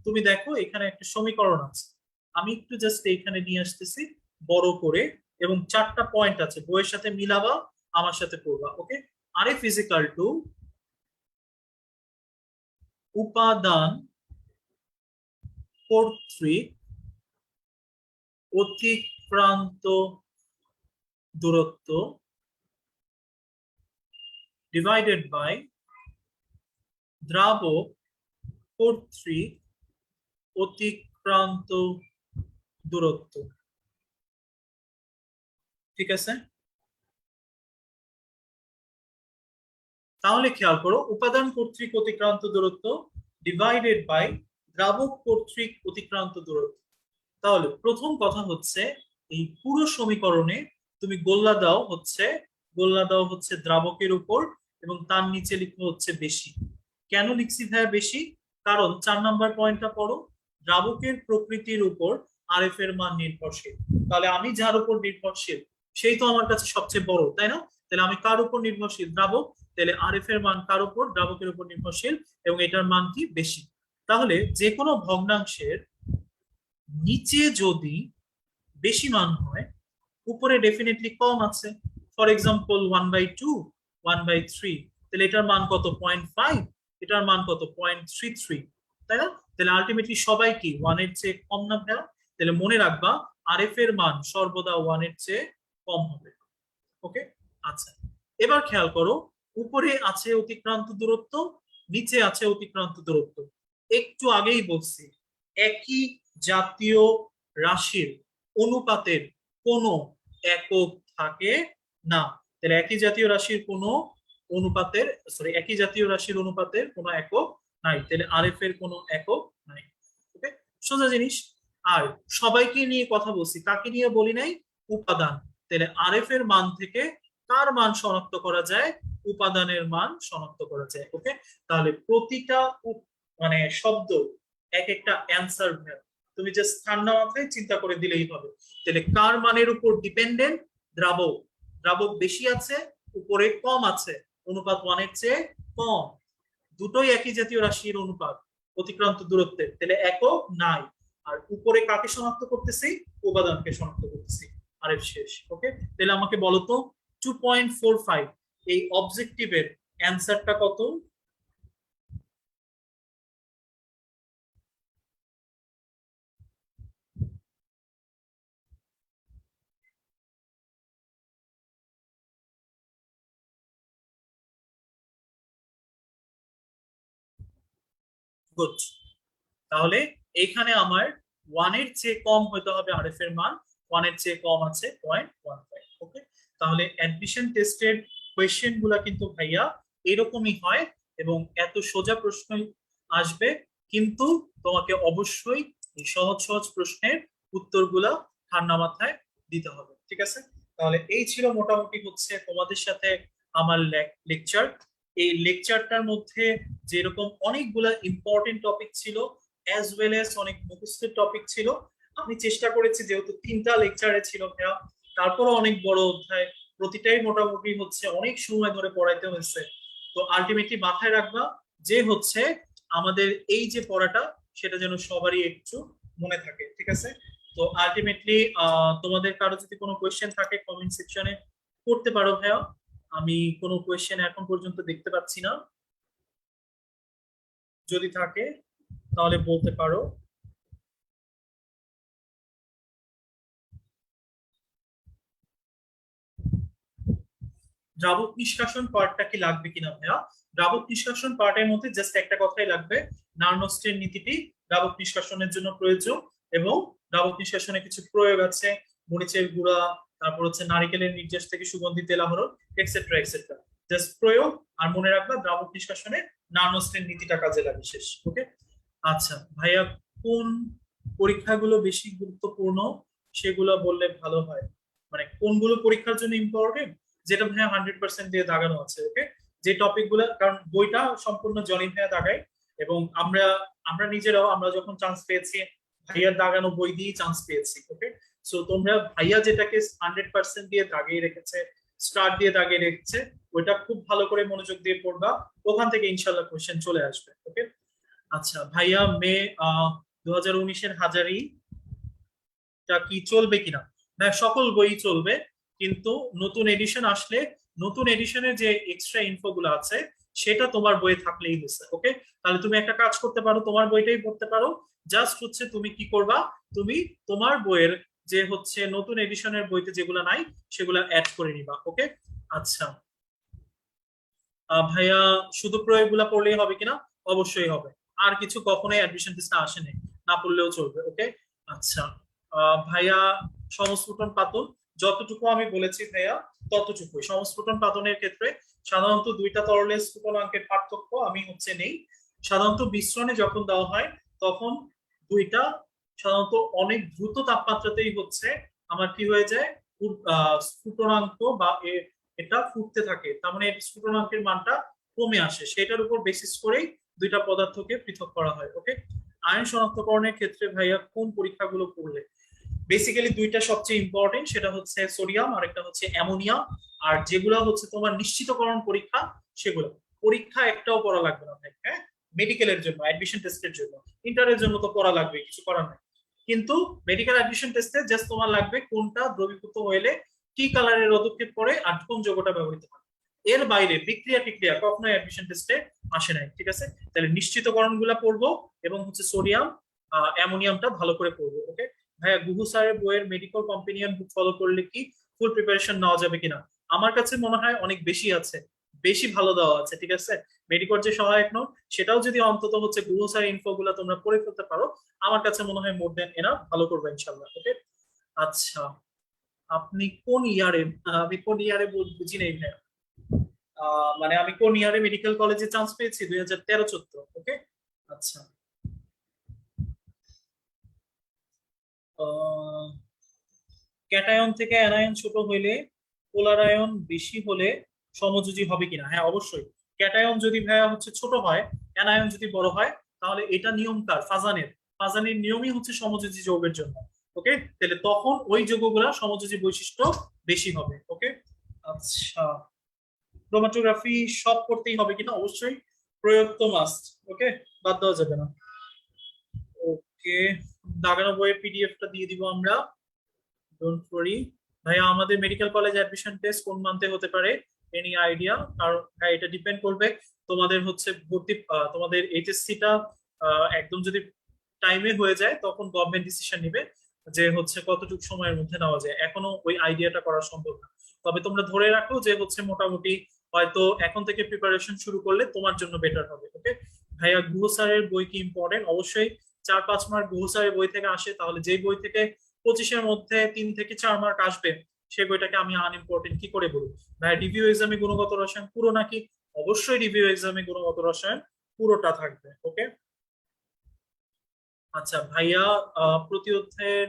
তুমি দেখো এখানে একটা সমীকরণ আছে, আমি একটু জাস্ট এইখানে নিয়ে আসতেছি বড় করে, এবং চারটা পয়েন্ট আছে, বইয়ের সাথে মিলাবা, আমার সাথে পড়বা। ওকে, আরএফ ইজ ইকাল টু উপাদান কর্তৃক অতিক্রান্ত দূরত্ব ডিভাইডেড বাই দ্রাবক কর্তৃক অতিক্রান্ত দূরত্ব। ঠিক আছে, তাহলে খেয়াল করো, উপাদান কর্তৃক অতিক্রান্ত দূরত্ব ডিভাইডেড বাই দ্রাবক কর্তৃক অতিক্রান্ত দূরত্ব। তাহলে প্রথম কথা হচ্ছে এই পুরো সমীকরণে তুমি গোল্লা দাও হচ্ছে দ্রাবকের উপর এবং তার নিচে লিখো হচ্ছে বেশি। কেন লিখছি ভাইয়া বেশি? কারণ 4 নাম্বার পয়েন্টটা পড়ো, দ্রাবকের প্রকৃতির উপর আরএফ এর মান নির্ভরশীল। তাহলে আমি যার উপর নির্ভরশীল সেই তো আমার কাছে সবচেয়ে বড়, তাই না? তাহলে আমি কার উপর নির্ভরশীল? দ্রাবক। তাহলে আরএফ এর মান কার উপর? দ্রাবকের উপর নির্ভরশীল, এবং এটার মান কি? বেশি। তাহলে যে কোনো ভগ্নাংশের নিচে যদি বেশি মান হয়, উপরে ডেফিনেটলি কম আছে। ফর এক্সাম্পল 1/2, 1/3, তাহলে এটার মান কত? 0.5, এটার মান কত? 0.33, তাই না? তাহলে আলটিমেটলি সবাই কি 1 এর চেয়ে কম না ভাইয়া? তাহলে মনে রাখবা আরএফ এর মান সর্বদা 1 এর চেয়ে কম হবে। ওকে, আচ্ছা, এবার খেয়াল করো, উপরে আছে অতিক্রান্ত দূরত্ব, নিচে আছে অতিক্রান্ত দূরত্ব। একটু আগেই বলছি একই জাতীয় রাশির অনুপাতের কোনো একক থাকে না। তাহলে একই জাতীয় রাশির কোনো অনুপাতের কোনো একক নাই, তাহলে আরএফ এর কোনো একক নাই। ওকে, সোজা জিনিস। আর সবাইকে নিয়ে কথা বলছি, কাকে নিয়ে বলি নাই? উপাদান। তাহলে আরএফ এর মান থেকে কার মান শনাক্ত করা যায়? উপাদানের মান শনাক্ত করা যায়। ওকে, তাহলে প্রতিটা মানে শব্দ এক একটা অ্যান্সার। তুমি জাস্ট ঠান্ডা মাথায় চিন্তা করে দিলেই হবে। তাহলে কার মানের উপর ডিপেন্ডেন্ট? দ্রাবক। দ্রাবক বেশি আছে, উপরে কম আছে, অনুপাত 1 এর চেয়ে কম। দুটোই একই জাতীয় রাশির অনুপাত অতিক্রান্ত দূরত্বের, তাহলে একক নাই। আর উপরে কাকে শনাক্ত করতেছি? উপাদানকে শনাক্ত করতেছি। আরেফ শেষ। ওকে, তাহলে আমাকে বলো তো 2.45 এই অবজেক্টিভের অ্যান্সারটা কত? গুড। তাহলে এখানে আমার 1 এর চেয়ে কম হতে হবে আরএফ এর মান, 1 এর চেয়ে কম আছে 0.15। ওকে, তাহলে অ্যাডমিশন টেস্টের কোয়েশ্চেন গুলা কিন্তু ভাইয়া এরকমই হয়, এবং এত সোজা প্রশ্ন আসবে, কিন্তু তোমাকে অবশ্যই এই সহজ সহজ প্রশ্নের উত্তরগুলা ঠান্ডা মাথায় দিতে হবে। ঠিক আছে, তাহলে এই ছিল মোটামুটি হচ্ছে তোমাদের সাথে আমার লেকচার। এই লেকচারটার মধ্যে যেরকম অনেকগুলা ইম্পর্টেন্ট টপিক ছিল, অ্যাজ ওয়েল এস অনেক মুখস্থের টপিক ছিল। আমি চেষ্টা করেছি, যেহেতু 3টা লেকচারে ছিল ভাইয়া, তারপরও অনেক বড় অধ্যায়, প্রতিটাই মোটামুটি হচ্ছে অনেক সময় ধরে পড়াইতে হয়েছে। তো আলটিমেটলি মাথায় রাখবা যে হচ্ছে আমাদের এই যে পড়াটা, সেটা যেন সবারই একটু মনে থাকে। ঠিক আছে, তো আলটিমেটলি তোমাদের কারো যদি কোনো কোয়েশ্চেন থাকে কমেন্ট সেকশনে করতে পারো ভাইয়া। আমি কোনো কোয়েশ্চেন এখন পর্যন্ত দেখতে পাচ্ছি না, যদি থাকে তাহলে বলতে পারো। দ্রাবক নিষ্কাশন পার্টটা কি লাগবে কিনা ভাইয়া? দ্রাবক নিষ্কাশন পার্টের মধ্যে জাস্ট একটা কথাই লাগবে, নার্নস্টের নীতিটি দ্রাবক নিষ্কাশনের জন্য প্রয়োজন, এবং দ্রাবক নিষ্কাশনে কিছু প্রয়োগ আছে, মরিচের গুঁড়া, তারপর হচ্ছে নারিকেলের নির্যাস থেকে সুগন্ধি তেল আহরণ, এক্সেট্রা এক্সেট্রা। জাস্ট প্রয়োগ, আর মনে রাখবা দ্রাবক নিষ্কাশনে নার্নস্টের নীতিটা কাজে লাগে শেষ। ওকে, আচ্ছা ভাইয়া, কোন পরীক্ষাগুলো বেশি গুরুত্বপূর্ণ সেগুলো বললে ভালো হয়, মানে কোনগুলো পরীক্ষার জন্য ইম্পর্টেন্ট, যেটা ভাইয়া 100% দিয়ে দাগানো আছে। ওকে, যে টপিক গুলা, কারণ বইটা সম্পূর্ণ জনি ভাইয়া দাগায়, এবং আমরা আমরা নিজেরাও আমরা যখন চান্স পেয়েছি ভাইয়ার দাগানো বই দিয়ে চান্স পেয়েছি। ওকে, সো তোমরা ভাইয়া যেটাকে 100% দিয়ে দাগিয়ে রেখেছে, স্টার দিয়ে দাগিয়ে রেখেছে, ওইটা খুব ভালো করে মনোযোগ দিয়ে পড়বা, ওখান থেকে ইনশাল্লাহ কোশ্চেন চলে আসবে। ওকে, আচ্ছা ভাইয়া, মে 2019-এর হাজারি টা কি চলবে কিনা? হ্যাঁ, সকল বই চলবে, কিন্তু নতুন এডিশন আসলে নতুন এডিশনের যে এক্সট্রা ইনফো গুলো আছে সেটা তোমার বইয়ে থাকলেই হয়েছে। ওকে, তাহলে তুমি একটা কাজ করতে পারো, তোমার বইটাই পড়তে পারো। জাস্ট হচ্ছে তুমি কি করবা, তুমি তোমার বইয়ের যে হচ্ছে নতুন এডিশনের বইতে যেগুলো নাই সেগুলো অ্যাড করে নিবা। ওকে, আচ্ছা। ভাইয়া শুধু প্রয়োগগুলা পড়লেই হবে কিনা? অবশ্যই হবে। আর কিছু কখনোই অ্যাডমিশন টেস্টে আসেনি, না পড়লেও চলবে। ওকে, আচ্ছা। ভাইয়া সংস্ফুটন পাতন, যতটুকু আমি বলেছি ভাইয়া ততটুকুই। সংস্ফুটন পাতনের ক্ষেত্রে সাধারণত দুইটা তরলের স্ফুটনাঙ্কের পার্থক্য আমি হচ্ছে নেই। সাধারণত মিশ্রণে যখন দেওয়া হয় তখন দুইটা সাধারণত অনেক দ্রুত তাপমাত্রাতেই হচ্ছে আমার কি হয়ে যায়, স্ফুটনাঙ্ক বা এটা ফুটতে থাকে, তার মানে স্ফুটনাঙ্কের মানটা কমে আসে, সেটার উপর বেসিস করেই দুইটা পদার্থকে পৃথক করা হয়। ওকে, আয়ন শনাক্তকরণের ক্ষেত্রে ভাইয়া কোন পরীক্ষাগুলো করলে? বেসিক্যালি দুইটা সবচেয়ে ইম্পর্টেন্ট, সেটা হচ্ছে সোডিয়াম আর একটা হচ্ছে অ্যামোনিয়া। আর যেগুলো হচ্ছে তোমার নিশ্চিতকরণ পরীক্ষা, সেগুলো পরীক্ষা একটাও পড়া লাগবে না ভাই। হ্যাঁ, মেডিকেলের জন্য অ্যাডমিশন টেস্টের জন্য, ইন্টারের জন্য তো পড়া লাগবে, কিছু করার নাই। কিন্তু মেডিকেল অ্যাডমিশন টেস্টে জাস্ট তোমার লাগবে কোনটা দ্রবীভূত হইলে কি কালারের পদক্ষেপ করে আর কোন যৌগটা ব্যবহৃত হয়। এর বাইরে বিক্রিয়া টিক্রিয়া কখনোই অ্যাডমিশন টেস্টে আসে নাই, ঠিক আছে? তাহলে নিশ্চিতকরণ গুলা পড়বো এবং হচ্ছে সোডিয়াম অ্যামোনিয়ামটা ভালো করে পড়বো। ওকে ভাইয়া, গুহু স্যারের বইয়ের মেডিকেল কম্পেনিয়ন বুক ফলো করলে কি ফুল প্রিপারেশন নেওয়া যাবে কিনা? আমার কাছে মনে হয় অনেক বেশি আছে, বেশি ভালো দেওয়া আছে, ঠিক আছে? মেডিকল যে সহায়ক নোট সেটাও যদি অন্তত হচ্ছে গুহু স্যারের ইনফো গুলা তোমরা পড়ে ফেলতে পারো, আমার কাছে মনে হয় মোর দেন এনাফ, ভালো করবে ইনশাল্লাহ। ওকে, আচ্ছা। আপনি কোন ইয়ারে, আমি কোন ইয়ারে বুঝি নেই ভাইয়া। মানে আমি কোন ইয়ারে মেডিকেল কলেজে চান্স পেয়েছি? 2013-14। ওকে, আচ্ছা। ক্যাটায়ন থেকে অ্যানায়ন ছোট হইলে পোলার আয়ন বেশি হলে সমযোজী হবে কিনা? হ্যাঁ, অবশ্যই। ক্যাটায়ন যদি ভাইয়া হচ্ছে ছোট হয়, অ্যানায়ন যদি বড় হয়, তাহলে এটা নিয়ম কার? ফাজানের। ফাজানের নিয়মই হচ্ছে সমযোজী যৌগের জন্য। ওকে, তাহলে তখন ওই যৌগগুলা সমযোজী বৈশিষ্ট্য বেশি হবে। ওকে, আচ্ছা। ক্রোমাটোগ্রাফি সব করতেই হবে কিনা? অবশ্যই, প্রয়োগ তো মাস্ট। ওকে, বাদ দেওয়া যাবে না। ওকে, দাগানো বইয়ের পিডিএফটা দিয়ে দিব আমরা, ডোন্ট ওয়ারি। ভাইয়া, আমাদের মেডিকেল কলেজ অ্যাডমিশন টেস্ট কোন মান্থে হতে পারে? Any idea? কারণ ভাই এটা ডিপেন্ড করবে তোমাদের হচ্ছে ভর্তি, তোমাদের এইচএসসিটা একদম যদি টাইমে হয়ে যায় তখন গভর্নমেন্ট ডিসিশন নিবে যে হচ্ছে কতটুকু সময়ের মধ্যে নেওয়া যায়। এখনো ওই আইডিয়াটা করা সম্ভব না। তবে তোমরা ধরে রাখো যে হচ্ছে মোটামুটি হয়তো এখন থেকে প্রিপারেশন শুরু করলে তোমার জন্য বেটার হবে। ওকে ভাইয়া, গুহ স্যারের বই কি ইম্পর্টেন্ট? অবশ্যই। 4-5 মার্ক গুহ স্যারের বই থেকে আসে, তাহলে যেই বই থেকে 25-এর মধ্যে 3 থেকে 4 মার্ক আসবে সেই বইটাকে আমি আনইম্পর্টেন্ট কি করে বলবো? ভাই, রিভিউ এক্সামে গুণগত রসায়ন পুরো নাকি? অবশ্যই রিভিউ এক্সামে গুণগত রসায়ন পুরোটা থাকবে। ওকে, আচ্ছা ভাইয়া, প্রতি অধ্যায়ের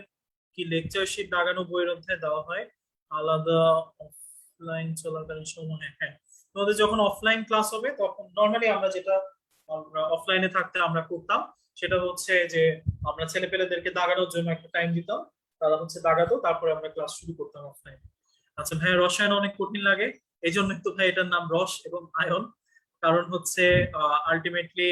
কি লেকচার শিট লাগানো বইয়ের অধ্যায় দেওয়া হয় আলাদা অফলাইন চলাকালীন সময়ে? হ্যাঁ, তোমাদের যখন অফলাইন ক্লাস হবে তখন নর্মালি আমরা যেটা অফলাইনে থাকতে আমরা করতাম সেটা হচ্ছে যে আমরা ছেলে পেলেদেরকে দাগানোর জন্য একটা টাইম দিতাম, তারা হচ্ছে দাগাতো, তারপরে আমরা ক্লাস শুরু করতাম অফলাইন। আচ্ছা ভাইয়া, রসায়ন অনেক কঠিন লাগে, এই জন্যই তো ভাই এটার নাম রস এবং আয়ন। কারণ হচ্ছে আলটিমেটলি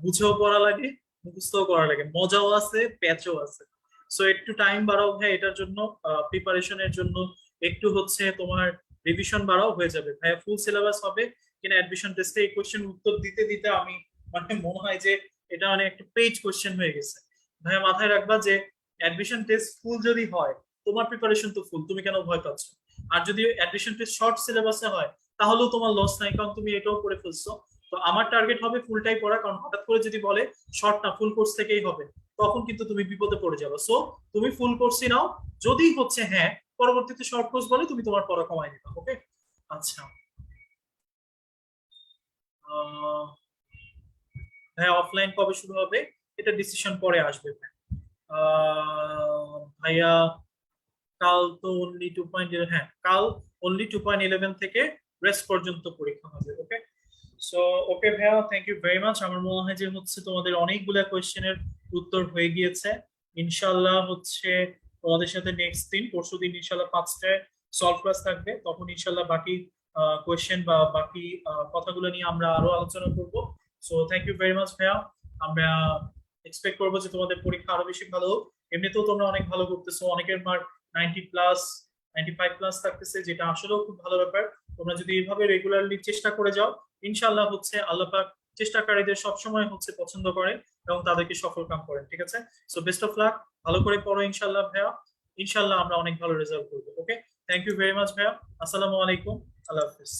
বুঝেও পড়া লাগে, মুখস্থও করা লাগে, মজাও আছে, প্যাচও আছে। সো একটু টাইম বাড়াও ভাই এটার জন্য, প্রিপারেশনের জন্য একটু হচ্ছে তোমার রিভিশন বাড়াও, হয়ে যাবে ভাইয়া। ফুল সিলেবাস হবে কিনা অ্যাডমিশন টেস্টে, এই কোশ্চেন উত্তর দিতে দিতে আমি মানে মনে হয় যে এটা মানে একটা পেজ কোশ্চেন হয়ে গেছে। ভাইয়া মাথায় রাখবা যে অ্যাডমিশন টেস্ট ফুল যদি হয়, তোমার প্রিপারেশন তো ফুল, তুমি কেন ভয় পাচ্ছ? আর যদি অ্যাডমিশন টেস্ট শর্ট সিলেবাসে হয় তাহলেও তোমার লস নাই, কারণ তুমি এটাও করে ফেলছো। তো আমার টার্গেট হবে ফুলটাই পড়া, কারণ হঠাৎ করে যদি বলে শর্ট না ফুল কোর্স থেকেই হবে, তখন কিন্তু তুমি বিপদে পড়ে যাবে। সো তুমি ফুল কোর্সই নাও, যদি হচ্ছে হ্যাঁ পরবর্তীতে শর্ট কোর্স বলে তুমি তোমার পড়া কমাই দিবা। ওকে, আচ্ছা। হ্যাঁ, অফলাইন কবে শুরু হবে এটা ডিসিশন পরে আসবে। ভাইয়া, কাল তো অনলি 2.11, হ্যাঁ কাল অনলি 2.11 থেকে রেস্ট পর্যন্ত পরীক্ষা হবে। ওকে, সো ওকে ভাইয়া, থ্যাংক ইউ ভেরি মাচ। আমার মনে হয় যে হচ্ছে তোমাদের অনেকগুলা কোয়েশ্চেনের উত্তর হয়ে গিয়েছে। ইনশাল্লাহ হচ্ছে তোমাদের সাথে নেক্সট দিন পরশু দিন ইনশাল্লাহ 5টায় সলভ ক্লাস থাকবে, তখন ইনশাল্লাহ বাকি কোয়েশ্চেন বা বাকি কথাগুলো নিয়ে আমরা আরো আলোচনা করব। So thank you very much ভাইয়া। আমরা এক্সপেক্ট করবো যে তোমাদের পরীক্ষা আরো বেশি ভালো হোক। এমনিতেও তোমরা অনেক ভালো করতেছো, অনেকের মার্ক 90+, 95+ থাকতেছে, যেটা আসলেও খুব ভালো ব্যাপার। তোমরা যদি এইভাবে রেগুলারলি চেষ্টা করে যাও, ইনশাল্লাহ হচ্ছে আল্লাহ পাক চেষ্টাকারীদের সবসময় হচ্ছে পছন্দ করে এবং তাদেরকে সফল কাম করেন। ঠিক আছে, সো বেস্ট অফ লাক, ভালো করে পড়ো ইনশাল্লাহ ভাইয়া। ইনশাল্লাহ আমরা অনেক ভালো রেজাল্ট করবো। ওকে, থ্যাংক ইউ ভেরি মাচ ভাইয়া। আসসালামু আলাইকুম, আল্লাহ হাফিজ।